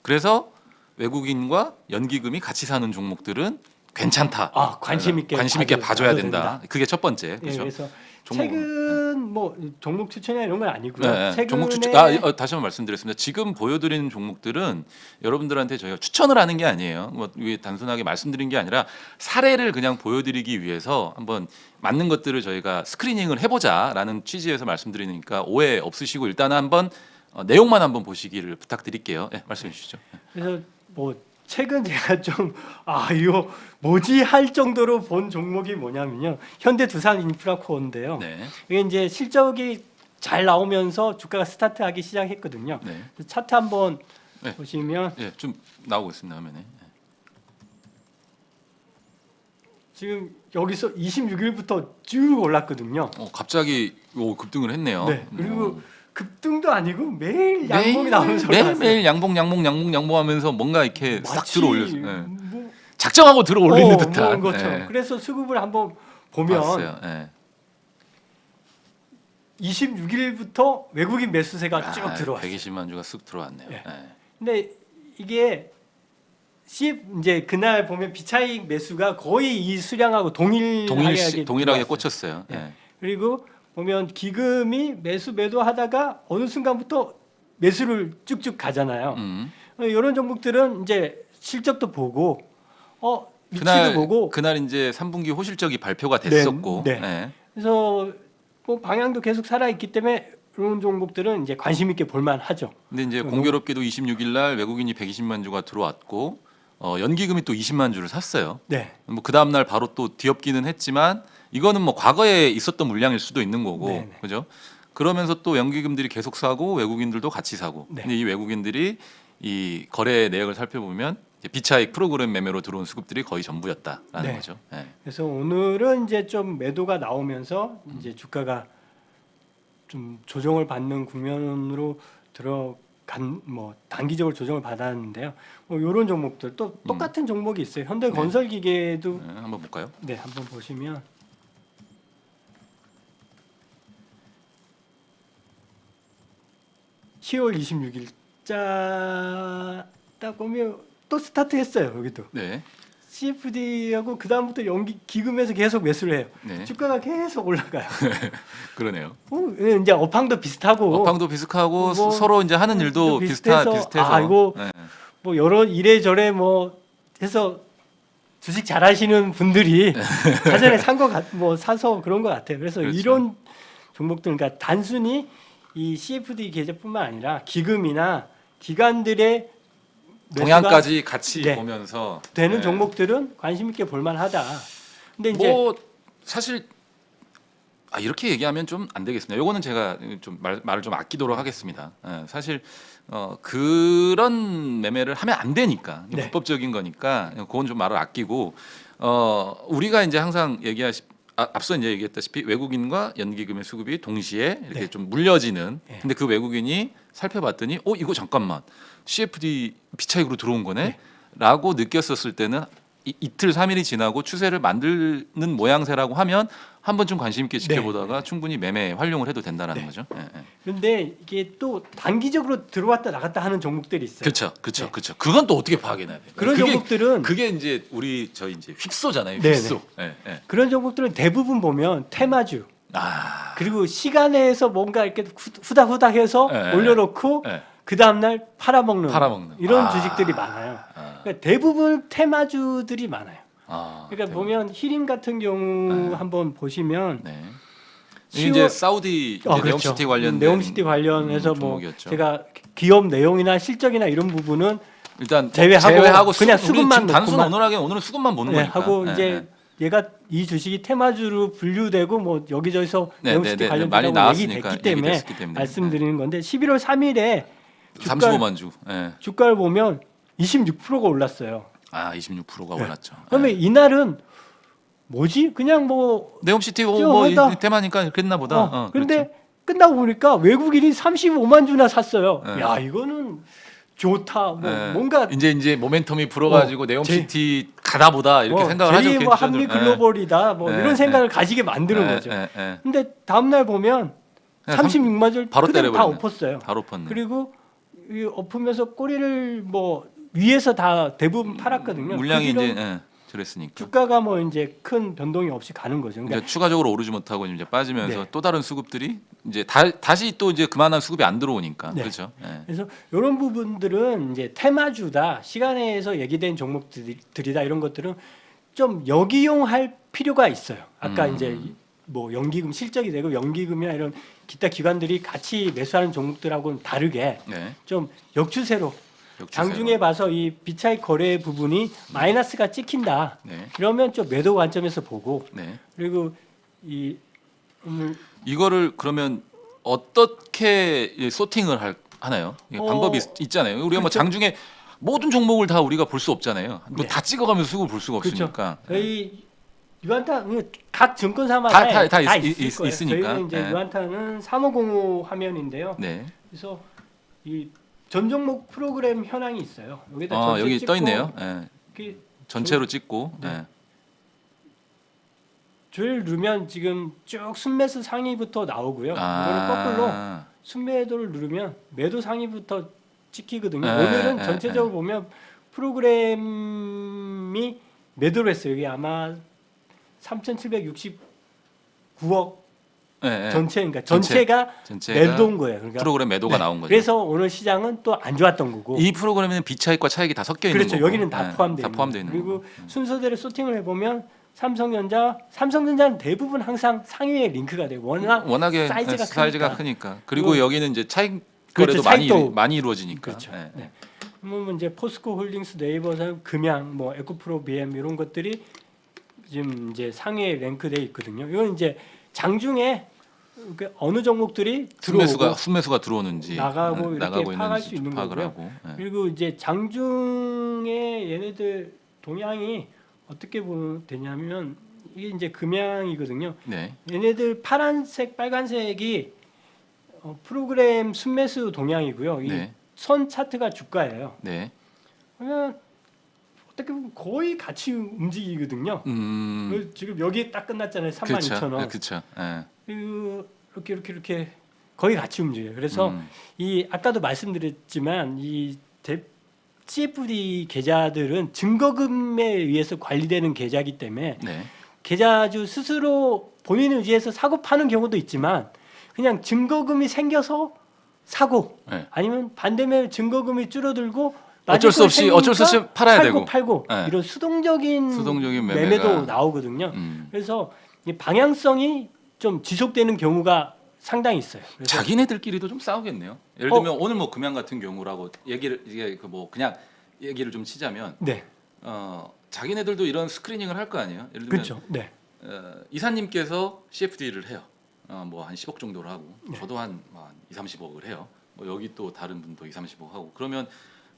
그래서 외국인과 연기금이 같이 사는 종목들은 괜찮다. 관심 있게 봐줘야 봐도 된다. 그게 첫 번째. 예, 그렇죠. 그래서 종목은, 최근 뭐 종목 추천이나 이런 건 아니고요. 네, 최근에 종목 추천 다시 한번 말씀드렸습니다. 지금 보여드리는 종목들은 여러분들한테 저희가 추천을 하는 게 아니에요. 뭐 이게 단순하게 말씀드린 게 아니라 사례를 그냥 보여드리기 위해서 한번 맞는 것들을 저희가 스크리닝을 해보자라는 취지에서 말씀드리니까 오해 없으시고 일단은 한번 내용만 한번 보시기를 부탁드릴게요. 네, 말씀해 주시죠. 그래서 뭐 최근 제가 좀 이거 뭐지 할 정도로 본 종목이 뭐냐면요. 현대두산인프라코어인데요. 네. 이게 이제 실적이 잘 나오면서 주가가 스타트하기 시작했거든요. 네. 차트 한번 네. 보시면 네, 좀 나오고 있습니다 화면에. 지금 여기서 26일부터 쭉 올랐거든요. 갑자기 급등을 했네요. 네. 그리고 급등도 아니고 매일 양봉이 나오면서 매일 양봉하면서 뭔가 이렇게 싹 마치 들어올렸어요. 네. 뭐 작정하고 들어올리는 듯한 뭐 것처럼. 네. 그래서 수급을 한번 보면 봤어요. 네. 26일부터 외국인 매수세가 쭉 들어왔어요. 120만 주가 쓱 들어왔네요. 네. 네. 근데 이게 이제 그날 보면 비차익 매수가 거의 이 수량하고 동일하게 들어왔어요. 꽂혔어요. 네. 네. 그리고 보면 기금이 매도하다가 어느 순간부터 매수를 쭉쭉 가잖아요. 이런 종목들은 이제 실적도 보고 위치도 보고 그날 이제 3분기 호실적이 발표가 됐었고 네. 네. 그래서 뭐 방향도 계속 살아 있기 때문에 이런 종목들은 이제 관심 있게 볼만하죠. 근데 이제 공교롭게도 26일 날 외국인이 120만 주가 들어왔고 연기금이 또 20만 주를 샀어요. 네. 뭐 그 다음 날 바로 또 뒤엎기는 했지만 이거는 뭐 과거에 있었던 물량일 수도 있는 거고, 네네. 그죠? 그러면서 또 연기금들이 계속 사고 외국인들도 같이 사고. 네. 근데 이 외국인들이 이 거래 내역을 살펴보면 이제 비차익 프로그램 매매로 들어온 수급들이 거의 전부였다라는 네. 거죠. 네. 그래서 오늘은 이제 좀 매도가 나오면서 이제 주가가 좀 조정을 받는 국면으로 들어간 뭐 단기적으로 조정을 받았는데요. 뭐 이런 종목들 또 똑같은 종목이 있어요. 현대건설기계도 네, 한번 볼까요? 네, 한번 보시면 10월 26일자 딱 보면 또 스타트했어요. 여기도 네, CFD하고 그 다음부터 연기 기금에서 계속 매수를 해요. 네, 주가가 계속 올라가요. 그러네요. 이제 업황도 비슷하고 업황도 비슷하고 뭐 서로 이제 하는 일도 비슷해서 아, 이거 네. 뭐 여러 이래저래 뭐 해서 주식 잘하시는 분들이 사전에 뭐 사서 그런 것 같아요. 그래서 그렇죠. 이런 종목들, 그러니까 단순히 이 CFD 계좌뿐만 아니라 기금이나 기관들의 매수가 동향까지 같이 네. 보면서 되는 네. 종목들은 관심 있게 볼만하다. 근데 이제 뭐 사실 이렇게 얘기하면 좀 안 되겠습니다. 요거는 제가 좀 말을 좀 아끼도록 하겠습니다. 사실 그런 매매를 하면 안 되니까 네. 불법적인 거니까 그건 좀 말을 아끼고 우리가 이제 항상 앞서 이제 얘기했다시피 외국인과 연기금의 수급이 동시에 이렇게 네. 좀 물려지는. 네. 근데 그 외국인이 살펴봤더니 이거 잠깐만 CFD 비차익으로 들어온 거네. 네. 라고 느꼈었을 때는 이틀 3일이 지나고 추세를 만드는 모양새라고 하면 한 번쯤 관심 있게 지켜보다가 네. 충분히 매매 활용을 해도 된다라는 네. 거죠. 예, 예. 근데 이게 또 단기적으로 들어왔다 나갔다 하는 종목들이 있어요. 그렇죠, 그렇죠, 네. 그렇죠. 그건 또 어떻게 파악해놔야 돼요? 그런 종목들은 그게 이제 저희 이제 휩소잖아요. 네네. 휩소. 예, 예. 그런 종목들은 대부분 보면 테마주 그리고 시간에서 뭔가 이렇게 후닥후닥해서 네. 올려놓고 예. 그 다음날 팔아먹는 이런 아. 주식들이 많아요. 아, 그러니까 대부분 테마주들이 많아요. 그러니까 대박. 보면 히림 같은 경우 네. 한번 보시면 네. 이게 이제 10월 사우디 이제 그렇죠. 네옴시티 관련 네옴시티 관련해서 뭐 종목이었죠. 제가 기업 내용이나 실적이나 이런 부분은 일단 제외하고 그냥 우리 수급만 지금 단순 놓고만 오늘하게 오늘은 수급만 보는 네, 거니까. 하고 예, 이제 얘가 이 주식이 테마주로 분류되고 뭐 여기저기서 네, 네옴시티 네, 네, 관련되고 많이 나왔으니까 얘기됐기 때문에 얘기됐기 때문에. 말씀드리는 건데 11월 3일에 35만 주. 예. 주가를 보면 26%가 올랐어요. 26%가 네. 올랐죠. 그러면 예. 이날은 뭐지? 그냥 뭐 네옴시티 뭐 찌엄하다. 테마니까 그랬나 보다. 근데 그렇죠. 끝나고 보니까 외국인이 35만 주나 샀어요. 네. 야, 이거는 좋다. 뭐 예. 뭔가 이제 모멘텀이 불어가지고 네옴시티 가다보다 이렇게 생각을 하죠. 제이 뭐 한미 글로벌이다. 뭐 예, 이런 생각을 가지게 만드는 예, 거죠. 예, 예. 근데 다음 날 보면 그냥 36만 줄 바로 그대로 다 때려버리네. 엎었어요. 바로 펀네. 그리고 이 엎으면서 꼬리를 뭐 위에서 다 대부분 팔았거든요. 물량이 그 이제 뒤로 저랬으니까. 주가가 뭐 이제 큰 변동이 없이 가는 거죠. 그러니까 이제 추가적으로 오르지 못하고 이제 빠지면서 네. 또 다른 수급들이 이제 다시 또 이제 그만한 수급이 안 들어오니까. 네. 그렇죠. 예. 그래서 이런 부분들은 이제 테마주다, 시간에서 얘기된 종목들이다 이런 것들은 좀 역이용할 필요가 있어요. 아까 이제 뭐 연기금 실적이 되고 연기금이나 이런 기타 기관들이 같이 매수하는 종목들하고는 다르게 네. 좀 역추세로 역추세로. 장중에 봐서 이 비차익 거래 부분이 마이너스가 찍힌다. 네. 그러면 좀 매도 관점에서 보고 네. 그리고 이 오늘 이거를 그러면 어떻게 소팅을 하나요? 이게 방법이 있잖아요. 우리가 뭐 그렇죠. 장중에 모든 종목을 다 우리가 볼 수 없잖아요. 뭐 네. 다 찍어가면서 수급을 볼 수가 그렇죠. 없으니까. 저희 유한타 각 증권사마다 다 있을 거예요. 있으니까. 저희는 이제 네. 유한타는 3505 화면인데요. 네. 그래서 이 전 종목 프로그램 현황이 있어요. 여기다 전체 여기 찍고 떠 있네요. 예. 이렇게 전체로 찍고. 네. 예. 줄 누르면 지금 쭉 순매수 상위부터 나오고요. 이거를 거꾸로 순매도를 누르면 매도 상위부터 찍히거든요. 네, 오늘은 네, 전체적으로 보면 프로그램이 매도를 했어요. 여기 아마 3,769억 예, 예. 전체가 전체가 매도인 거예요. 그러니까 프로그램 매도가 네. 나온 거죠. 그래서 오늘 시장은 또 안 좋았던 거고. 이 프로그램에는 비차익과 차익이 다 섞여 있는 그렇죠. 거고. 여기는 다 예, 포함되어 다 포함되어 있는 그리고 거고. 순서대로 소팅을 해보면 삼성전자는 대부분 항상 상위에 링크가 돼요. 워낙에 사이즈가 크니까. 그리고 그리고 여기는 이제 차익 그렇죠. 거래도 차익도 많이 이루어지니까. 그렇죠. 예. 네. 그러면 이제 포스코 홀딩스, 네이버사, 금양, 뭐 에코프로, BM 이런 것들이 지금 이제 상위에 랭크돼 있거든요. 이건 이제 장중에 그 어느 종목들이 들어오고 순매수가 들어오는지 나가고 이렇게 나가고 파악할 있는지 수 있는 파악을 거고요. 하고. 예. 그리고 이제 장중에 얘네들 동향이 어떻게 보면 되냐면 이게 이제 금양이거든요. 네. 얘네들 파란색, 빨간색이 프로그램 순매수 동향이고요. 이 네. 선 차트가 주가예요. 네. 그러면 어떻게 보면 거의 같이 움직이거든요. 지금 여기 딱 끝났잖아요. 32,000원. 그렇죠. 예. 그리고 이렇게 거의 같이 움직여요. 그래서 이 아까도 말씀드렸지만 이 CFD 계좌들은 증거금에 의해서 관리되는 계좌이기 때문에 네. 계좌주 스스로 본인 의지에서 사고 파는 경우도 있지만 그냥 증거금이 생겨서 사고 네. 아니면 반대면 증거금이 줄어들고 어쩔 수 없이 팔아야 되고 팔고 네. 이런 수동적인 매매가 매매도 나오거든요. 그래서 이 방향성이 좀 지속되는 경우가 상당히 있어요. 그래서 자기네들끼리도 좀 싸우겠네요. 예를 들면 오늘 뭐 금양 같은 경우라고 얘기를 이게 그 뭐 그냥 얘기를 좀 치자면 네, 자기네들도 이런 스크리닝을 할 거 아니에요. 예를 들면 그렇죠. 네, 이사님께서 CFD를 해요. 뭐 한 10억 정도로 하고 네. 저도 한 2, 30억을 해요. 뭐 여기 또 다른 분도 2, 30억 하고 그러면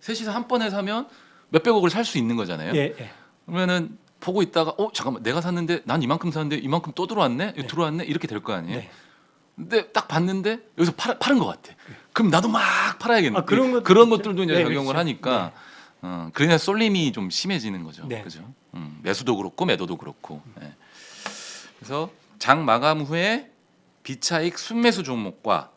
셋이서 한 번에 사면 몇백억을 살 수 있는 거잖아요. 예, 예. 그러면은 보고 있다가 잠깐만 내가 샀는데 난 이만큼 샀는데 이만큼 또 들어왔네. 네. 들어왔네. 이렇게 될 거 아니에요. 네. 근데 딱 봤는데 여기서 파른 것 같아. 그럼 나도 막 팔아야겠네. 그런 것들도 이제 네, 적용을 그렇죠. 하니까 그러냐 쏠림이 좀 심해지는 거죠. 네. 그죠? 매수도 그렇고 매도도 그렇고. 네. 그래서 장 마감 후에 비차익 순매수 종목과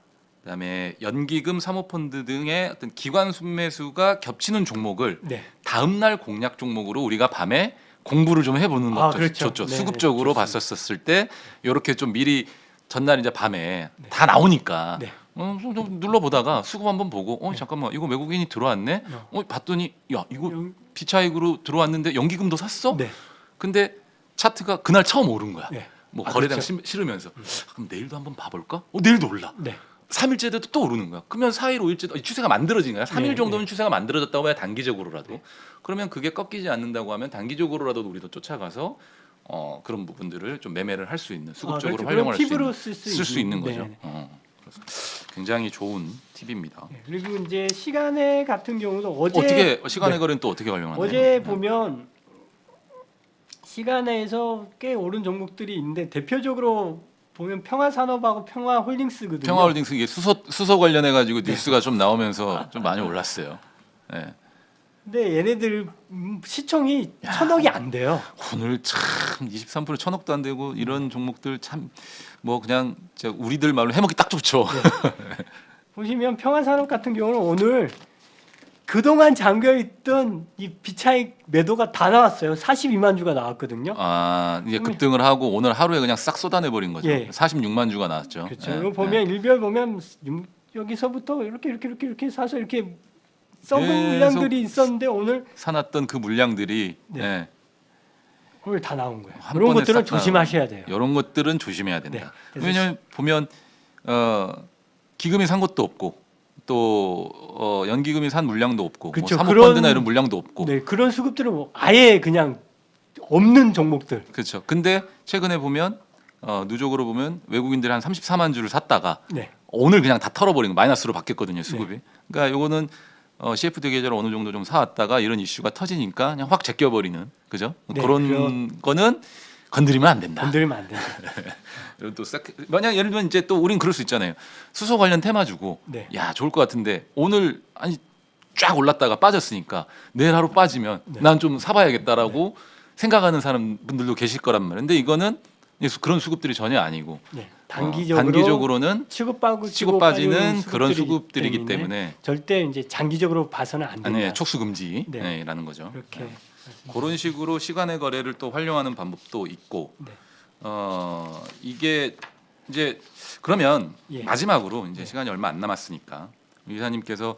그다음에 연기금, 사모펀드 등의 어떤 기관 순매수가 겹치는 종목을 네. 다음 날 공략 종목으로 우리가 밤에 공부를 좀 해보는 것도 그렇죠. 좋죠. 네, 수급적으로 좋습니다. 봤었을 때 이렇게 좀 미리 전날 이제 밤에 네. 다 나오니까 네. 좀 눌러보다가 수급 한번 보고 잠깐만 이거 외국인이 들어왔네. 봤더니 야 이거 비차익으로 들어왔는데 연기금도 샀어? 네. 근데 차트가 그날 처음 오른 거야. 네. 뭐 거래량 그렇죠. 실으면서 그럼 내일도 한번 봐볼까? 내일도 올라. 네. 3일째 돼도 또 오르는 거야. 그러면 4일, 5일째 추세가 만들어진 거야. 3일 네, 정도면 네. 추세가 만들어졌다고 해야 단기적으로라도. 네. 그러면 그게 꺾이지 않는다고 하면 단기적으로라도 우리도 쫓아가서 그런 부분들을 좀 매매를 할 수 있는 수급적으로 그렇죠. 활용할 그런 수 팁으로 쓸 수 있는 거죠. 네, 네. 그래서 굉장히 좋은 팁입니다. 네. 그리고 이제 시간에 같은 경우도 어떻게 시간의 네. 거래는 또 어떻게 활용하나요? 어제 보면 시간에서 꽤 오른 종목들이 있는데 대표적으로 보면 평화산업하고 평화홀딩스거든요. 평화홀딩스 이게 수소 관련해 가지고 뉴스가 좀 나오면서 좀 많이 올랐어요. 네. 근데 얘네들 시총이 1,000억이 안 돼요. 오늘 참 23% 1,000억도 안 되고 이런 종목들 참 뭐 그냥 우리들 말로 해먹기 딱 좋죠. 보시면 평화산업 같은 경우는 오늘 그동안 잠겨있던 이 비차익 매도가 다 나왔어요. 42만 주가 나왔거든요. 이제 급등을 하고 오늘 하루에 그냥 싹 쏟아내 버린 거죠. 예. 46만 주가 나왔죠. 그렇죠. 예, 이거 보면 일별 보면 여기서부터 이렇게 사서 이렇게 썩은 계속 물량들이 있었는데 오늘 사놨던 그 물량들이 네. 오늘 다 나온 거예요. 한 그런 번에 것들은 싹 조심하셔야 돼요. 이런 것들은 조심해야 된다. 네. 그래서 왜냐하면 보면 기금이 산 것도 없고 또 연기금이 산 물량도 없고 그쵸. 뭐 사모펀드나 그런- 이런 물량도 없고 네, 그런 수급들은 뭐 아예 그냥 없는 종목들. 그렇죠. 근데 최근에 보면 누적으로 보면 외국인들이 한 34만 주를 샀다가 네. 오늘 그냥 다 털어버린 거 마이너스로 바뀌었거든요 수급이. 그러니까 요거는 CFD 계좌를 어느 정도 좀 사왔다가 이런 이슈가 터지니까 그냥 확 제껴버리는 그죠? 네, 그런 거는 건드리면 안 된다. 건드리면 안 돼요. 이런 또 만약 예를 들면 이제 또 우린 그럴 수 있잖아요. 수소 관련 테마 주고 네. 야 좋을 것 같은데 오늘 아니 쫙 올랐다가 빠졌으니까 내일 하루 빠지면 네. 난 좀 사봐야겠다라고 생각하는 사람 분들도 계실 거란 말이에요. 근데 이거는 그런 수급들이 전혀 아니고 네. 단기적으로는 치고 치고 빠지는 그런 수급들이기 수급들이기 때문에 절대 이제 장기적으로 봐서는 안 된다. 아니 촉수 금지라는 네. 거죠. 그렇게 네. 말씀드립니다. 그런 식으로 시간의 거래를 또 활용하는 방법도 있고 네. 이게 이제 그러면 예. 마지막으로 이제 네. 시간이 얼마 안 남았으니까 이사님께서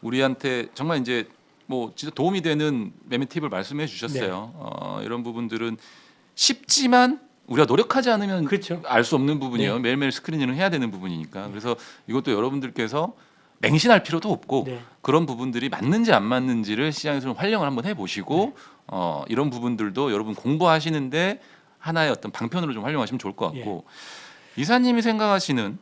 우리한테 정말 이제 뭐 진짜 도움이 되는 매매 팁을 말씀해 주셨어요. 네. 이런 부분들은 쉽지만 우리가 노력하지 않으면 그렇죠. 알 수 없는 부분이에요. 네. 매일매일 스크리닝을 해야 되는 부분이니까. 그래서 이것도 여러분들께서 맹신할 필요도 없고 네. 그런 부분들이 맞는지 안 맞는지를 시장에서 좀 활용을 한번 해보시고 이런 부분들도 여러분 공부하시는데 하나의 어떤 방편으로 좀 활용하시면 좋을 것 같고 이사님이 생각하시는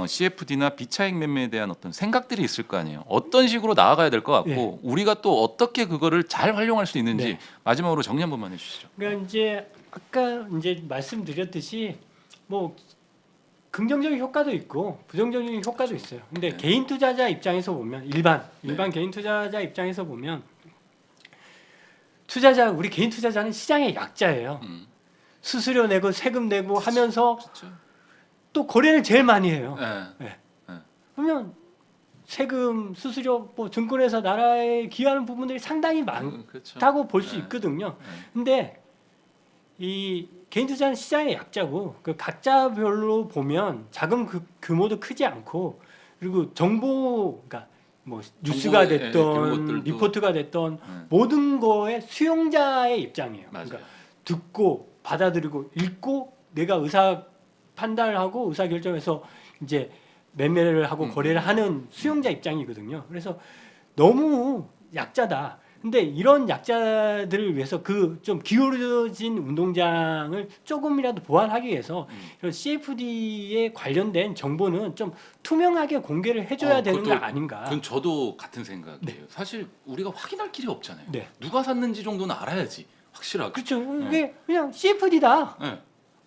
CFD나 비차익 매매에 대한 어떤 생각들이 있을 거 아니에요. 어떤 식으로 나아가야 될 것 같고 우리가 또 어떻게 그거를 잘 활용할 수 있는지 마지막으로 정리 한 번만 해주시죠. 그러니까 이제 아까 이제 말씀드렸듯이 뭐 긍정적인 효과도 있고 부정적인 효과도 있어요. 근데 개인 투자자 입장에서 보면 일반 개인 투자자 입장에서 보면 우리 개인 투자자는 시장의 약자예요. 수수료 내고 세금 내고 하면서 그렇죠. 또 거래를 제일 많이 해요. 네. 그러면 세금, 수수료, 뭐 증권회사 나라에 기여하는 부분들이 상당히 많다고 그렇죠. 볼 수 있거든요. 근데 이 개인 투자는 시장의 약자고 그 각자별로 보면 자금 규모도 크지 않고 그리고 정보, 그러니까 뭐 뉴스가 정보의, 됐던 이런 것들도- 리포트가 됐던 모든 거의 수용자의 입장이에요. 맞아요. 그러니까 듣고 받아들이고 읽고 내가 의사 판단을 하고 의사 결정해서 이제 매매를 하고 거래를 하는 수용자 입장이거든요. 그래서 너무 약자다. 근데 이런 약자들을 위해서 그 좀 기울어진 운동장을 조금이라도 보완하기 위해서 이런 CFD에 관련된 정보는 좀 투명하게 공개를 해줘야 되는 거 아닌가. 그건 저도 같은 생각이에요. 사실 우리가 확인할 길이 없잖아요. 네. 누가 샀는지 정도는 알아야지 확실하게. 그렇죠. 이게 그냥 CFD다. 네.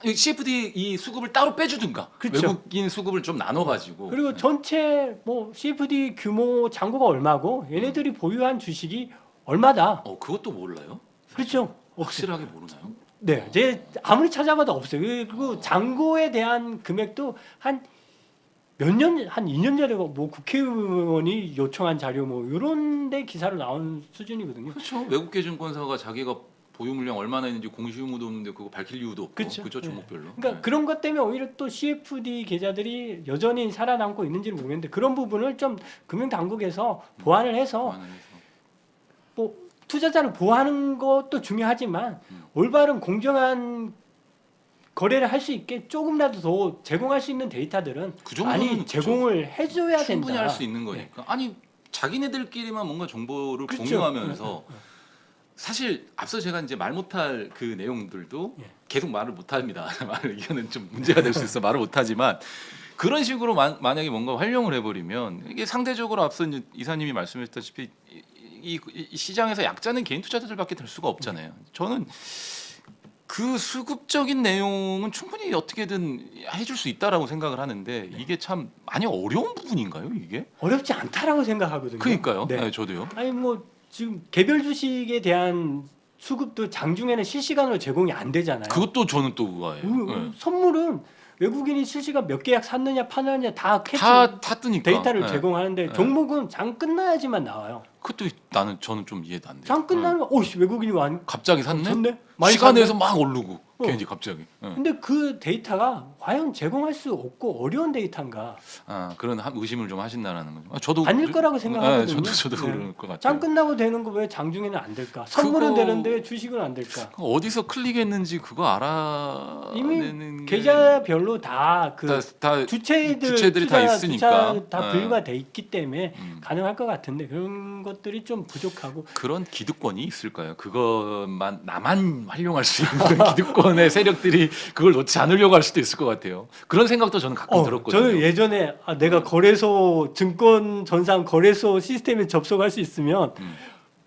이 CFD 이 수급을 따로 빼주든가 그렇죠. 외국인 수급을 좀 나눠가지고 그리고 전체 뭐 CFD 규모 잔고가 얼마고 얘네들이 보유한 주식이 얼마다. 그것도 몰라요? 그렇죠. 확실하게 모르나요? 네, 제 아무리 찾아봐도 없어요. 그리고 잔고에 대한 금액도 한 몇 년, 한 2년 전에 뭐 국회의원이 요청한 자료 뭐 이런데 기사로 나온 수준이거든요. 그렇죠. 외국계 증권사가 자기가 보유 물량 얼마나 있는지 공시 의무도 없는데 그거 밝힐 이유도 없고 그렇죠. 그죠 종목별로. 그러니까 그런 것 때문에 오히려 또 CFD 계좌들이 여전히 살아남고 있는지는 모르겠는데 그런 부분을 좀 금융 당국에서 보완을 해서 보완을 해서. 뭐 투자자를 보호하는 것도 중요하지만 올바른 공정한 거래를 할 수 있게 조금이라도 더 제공할 수 있는 데이터들은 그 정도는 많이 제공을 해줘야 된다. 충분히 할 수 있는 거니까. 아니 자기네들끼리만 뭔가 정보를 그렇죠. 공유하면서 사실 앞서 제가 이제 말 못할 그 내용들도 계속 말을 못합니다. 말을 이거는 좀 문제가 될 수 있어 말을 못하지만 그런 식으로 만약에 뭔가 활용을 해버리면 이게 상대적으로 앞서 이제 이사님이 말씀하셨다시피 이 시장에서 약자는 개인 투자자들밖에 될 수가 없잖아요. 저는 그 수급적인 내용은 충분히 어떻게든 해줄 수 있다라고 생각을 하는데 이게 참 많이 어려운 부분인가요, 이게? 어렵지 않다라고 생각하거든요. 그러니까요. 네. 네, 저도요. 아니 뭐 지금 개별 주식에 대한 수급도 장중에는 실시간으로 제공이 안 되잖아요. 그것도 저는 또 의아해요. 네. 선물은 외국인이 실시간 몇 계약 샀느냐 파느냐 다 캐치 다 뜨니까 데이터를 네. 제공하는데 종목은 장 끝나야지만 나와요. 그것도 저는 좀 이해도 안 돼요. 장 끝나면 오씨 외국인이 왔 갑자기 샀네? 샀네? 많이 시간에서 막 오르고 어. 괜히 갑자기. 네. 근데 그 데이터가 과연 제공할 수 없고 어려운 데이터인가? 그런 의심을 좀 하신다라는 거죠. 저도 아닐 거라고 생각하거든요. 저도 네. 그럴 것 같아요. 장 끝나고 되는 거 왜 장중에는 안 될까? 선물은 그거- 되는데 왜 주식은 안 될까? 어디서 클릭했는지 그거 이미 알아내는 게 계좌별로 다 그 다 주체들이 다 있으니까. 다 네. 분류가 돼 있기 때문에 음. 가능할 것 같은데 그런 것들이 좀 부족하고 그런 기득권이 있을까요? 그것만 나만 활용할 수 있는 기득권의 세력들이 그걸 놓지 않으려고 할 수도 있을 것 같아요. 그런 생각도 저는 가끔 들었거든요. 저는 예전에 내가 거래소 증권 전산 거래소 시스템에 접속할 수 있으면 음.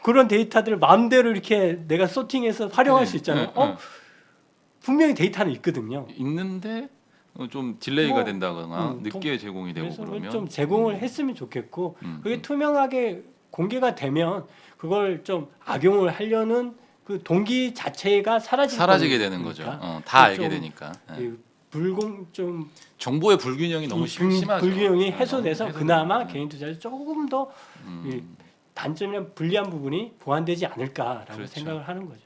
그런 데이터들을 마음대로 이렇게 내가 소팅해서 활용할 수 있잖아요. 분명히 데이터는 있거든요. 있는데 좀 딜레이가 뭐, 된다거나 늦게 제공이 되고 그래서 그러면 좀 제공을 했으면 좋겠고 그게 음. 투명하게 공개가 되면 그걸 좀 악용을 하려는 그 동기 자체가 사라지게 되는 거죠. 거니까. 다 알게 좀 되니까. 네. 이 불공 좀 정보의 불균형이 너무 심하죠. 불균형이 네, 해소돼서 너무 그나마 해소되는 개인 투자를 조금 더 이 음. 단점이나 불리한 부분이 보완되지 않을까라고 그렇죠. 생각을 하는 거죠.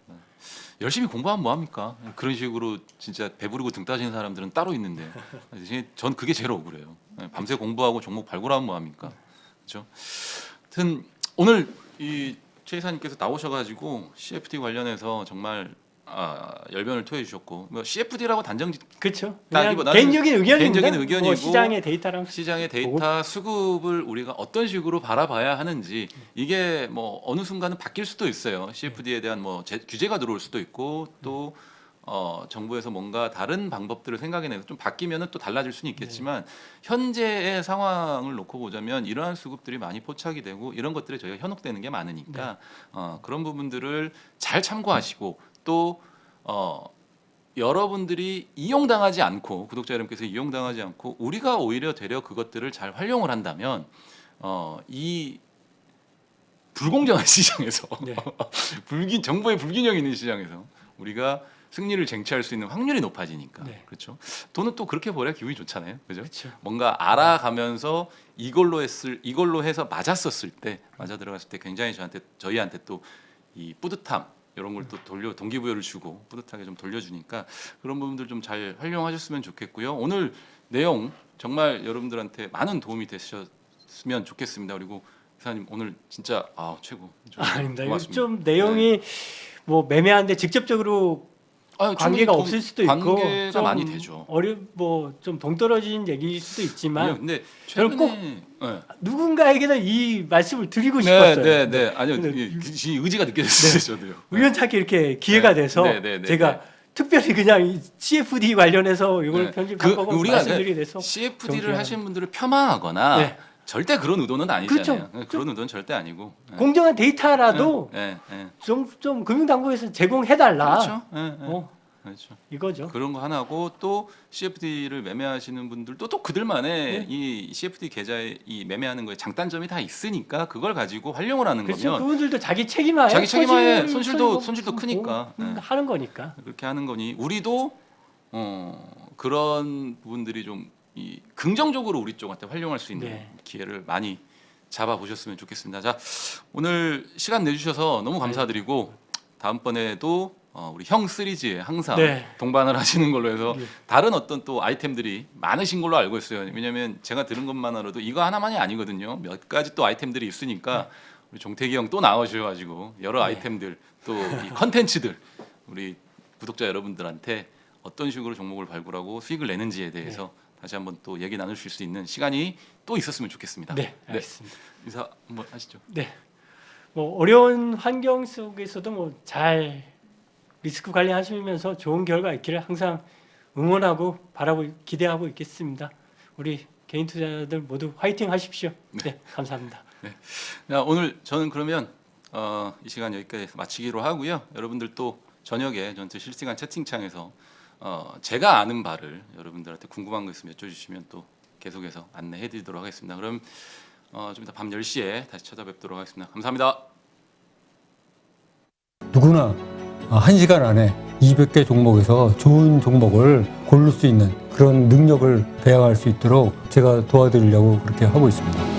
열심히 공부하면 뭐 합니까? 그런 식으로 진짜 배부르고 등 따지는 사람들은 따로 있는데 전 그게 제일 억울해요. 밤새 공부하고 종목 발굴하면 뭐 합니까? 그렇죠? 하여튼 오늘 이 최 이사님께서 나오셔가지고 CFD 관련해서 정말 열변을 토해 주셨고 뭐 CFD라고 단정 그렇죠. 따기보다는 개인적인 의견입니다. 개인적인 의견이고 뭐 시장의 데이터랑 시장의 데이터 수급을 우리가 어떤 식으로 바라봐야 하는지 이게 뭐 어느 순간은 바뀔 수도 있어요. CFD에 대한 뭐 규제가 들어올 수도 있고 또 정부에서 뭔가 다른 방법들을 생각해내서 좀 바뀌면은 또 달라질 수는 있겠지만 현재의 상황을 놓고 보자면 이러한 수급들이 많이 포착이 되고 이런 것들에 저희가 현혹되는 게 많으니까 그런 부분들을 잘 참고하시고 또 여러분들이 이용당하지 않고 구독자 여러분께서 이용당하지 않고 우리가 오히려 되려 그것들을 잘 활용을 한다면 이 불공정한 시장에서 네. 정보의 불균형이 있는 시장에서 우리가 승리를 쟁취할 수 있는 확률이 높아지니까 네. 그렇죠. 돈은 또 그렇게 벌어야 기분이 좋잖아요, 그죠? 그렇죠. 뭔가 알아가면서 이걸로 해서 맞았었을 때 맞아 들어갔을 때 굉장히 저희한테 또 이 뿌듯함 이런 걸 또 동기부여를 주고 뿌듯하게 좀 돌려주니까 그런 부분들 좀 잘 활용하셨으면 좋겠고요. 오늘 내용 정말 여러분들한테 많은 도움이 되셨으면 좋겠습니다. 그리고 이사님 오늘 진짜 최고. 아닙니다. 이거 고맙습니다. 좀 내용이 뭐 매매하는데 직접적으로 관계가 없을 수도 있고 관계가 좀 많이 되죠. 좀 동떨어진 얘기일 수도 있지만 근데 저는 꼭 네. 누군가에게는 이 말씀을 드리고 싶었어요. 네. 아니요, 근데 이 의지가 느껴졌어요, 저도요. 우연찮게 이렇게 기회가 돼서 제가 특별히 그냥 이 CFD 관련해서 이걸 편집하고 우리가 말씀드리게 돼서 CFD를 하시는 분들을 폄하하거나 절대 그런 의도는 아니잖아요. 그렇죠. 그런 의도는 절대 아니고 공정한 데이터라도 좀 금융당국에서 제공해달라. 그렇죠. 그렇죠. 이거죠. 그런 거 하나고 또 CFD를 매매하시는 분들도 또 그들만의 이 CFD 계좌에 이 매매하는 거에 장단점이 다 있으니까 그걸 가지고 활용을 하는 그렇죠. 거면 그분들도 자기 책임하에 손실도 크니까 하는 거니까. 그렇게 하는 거니 우리도 그런 부분들이 좀 이 긍정적으로 우리 쪽한테 활용할 수 있는 기회를 많이 잡아보셨으면 좋겠습니다. 자, 오늘 시간 내주셔서 너무 감사드리고 다음번에도 우리 형 시리즈에 항상 동반을 하시는 걸로 해서 다른 어떤 또 아이템들이 많으신 걸로 알고 있어요. 왜냐하면 제가 들은 것만으로도 이거 하나만이 아니거든요. 몇 가지 또 아이템들이 있으니까 우리 종태기 형 또 나오셔가지고 여러 아이템들 또 이 컨텐츠들 우리 구독자 여러분들한테 어떤 식으로 종목을 발굴하고 수익을 내는지에 대해서 다시 한번 또 얘기 나눌 수 있는 시간이 또 있었으면 좋겠습니다. 네, 알겠습니다. 인사 한번 하시죠. 네, 뭐 어려운 환경 속에서도 뭐 잘 리스크 관리하시면서 좋은 결과 있기를 항상 응원하고 기대하고 있겠습니다. 우리 개인 투자자들 모두 화이팅 하십시오. 네, 감사합니다. 자, 오늘 저는 그러면 이 시간 여기까지 마치기로 하고요. 여러분들 또 저녁에 전체 실시간 채팅창에서 제가 아는 바를 여러분들한테 궁금한 거 있으면 여쭤주시면 또 계속해서 안내해드리도록 하겠습니다. 그럼 좀 이따 밤 10시에 다시 찾아뵙도록 하겠습니다. 감사합니다. 누구나 1시간 안에 200개 종목에서 좋은 종목을 고를 수 있는 그런 능력을 배양할 수 있도록 제가 도와드리려고 그렇게 하고 있습니다.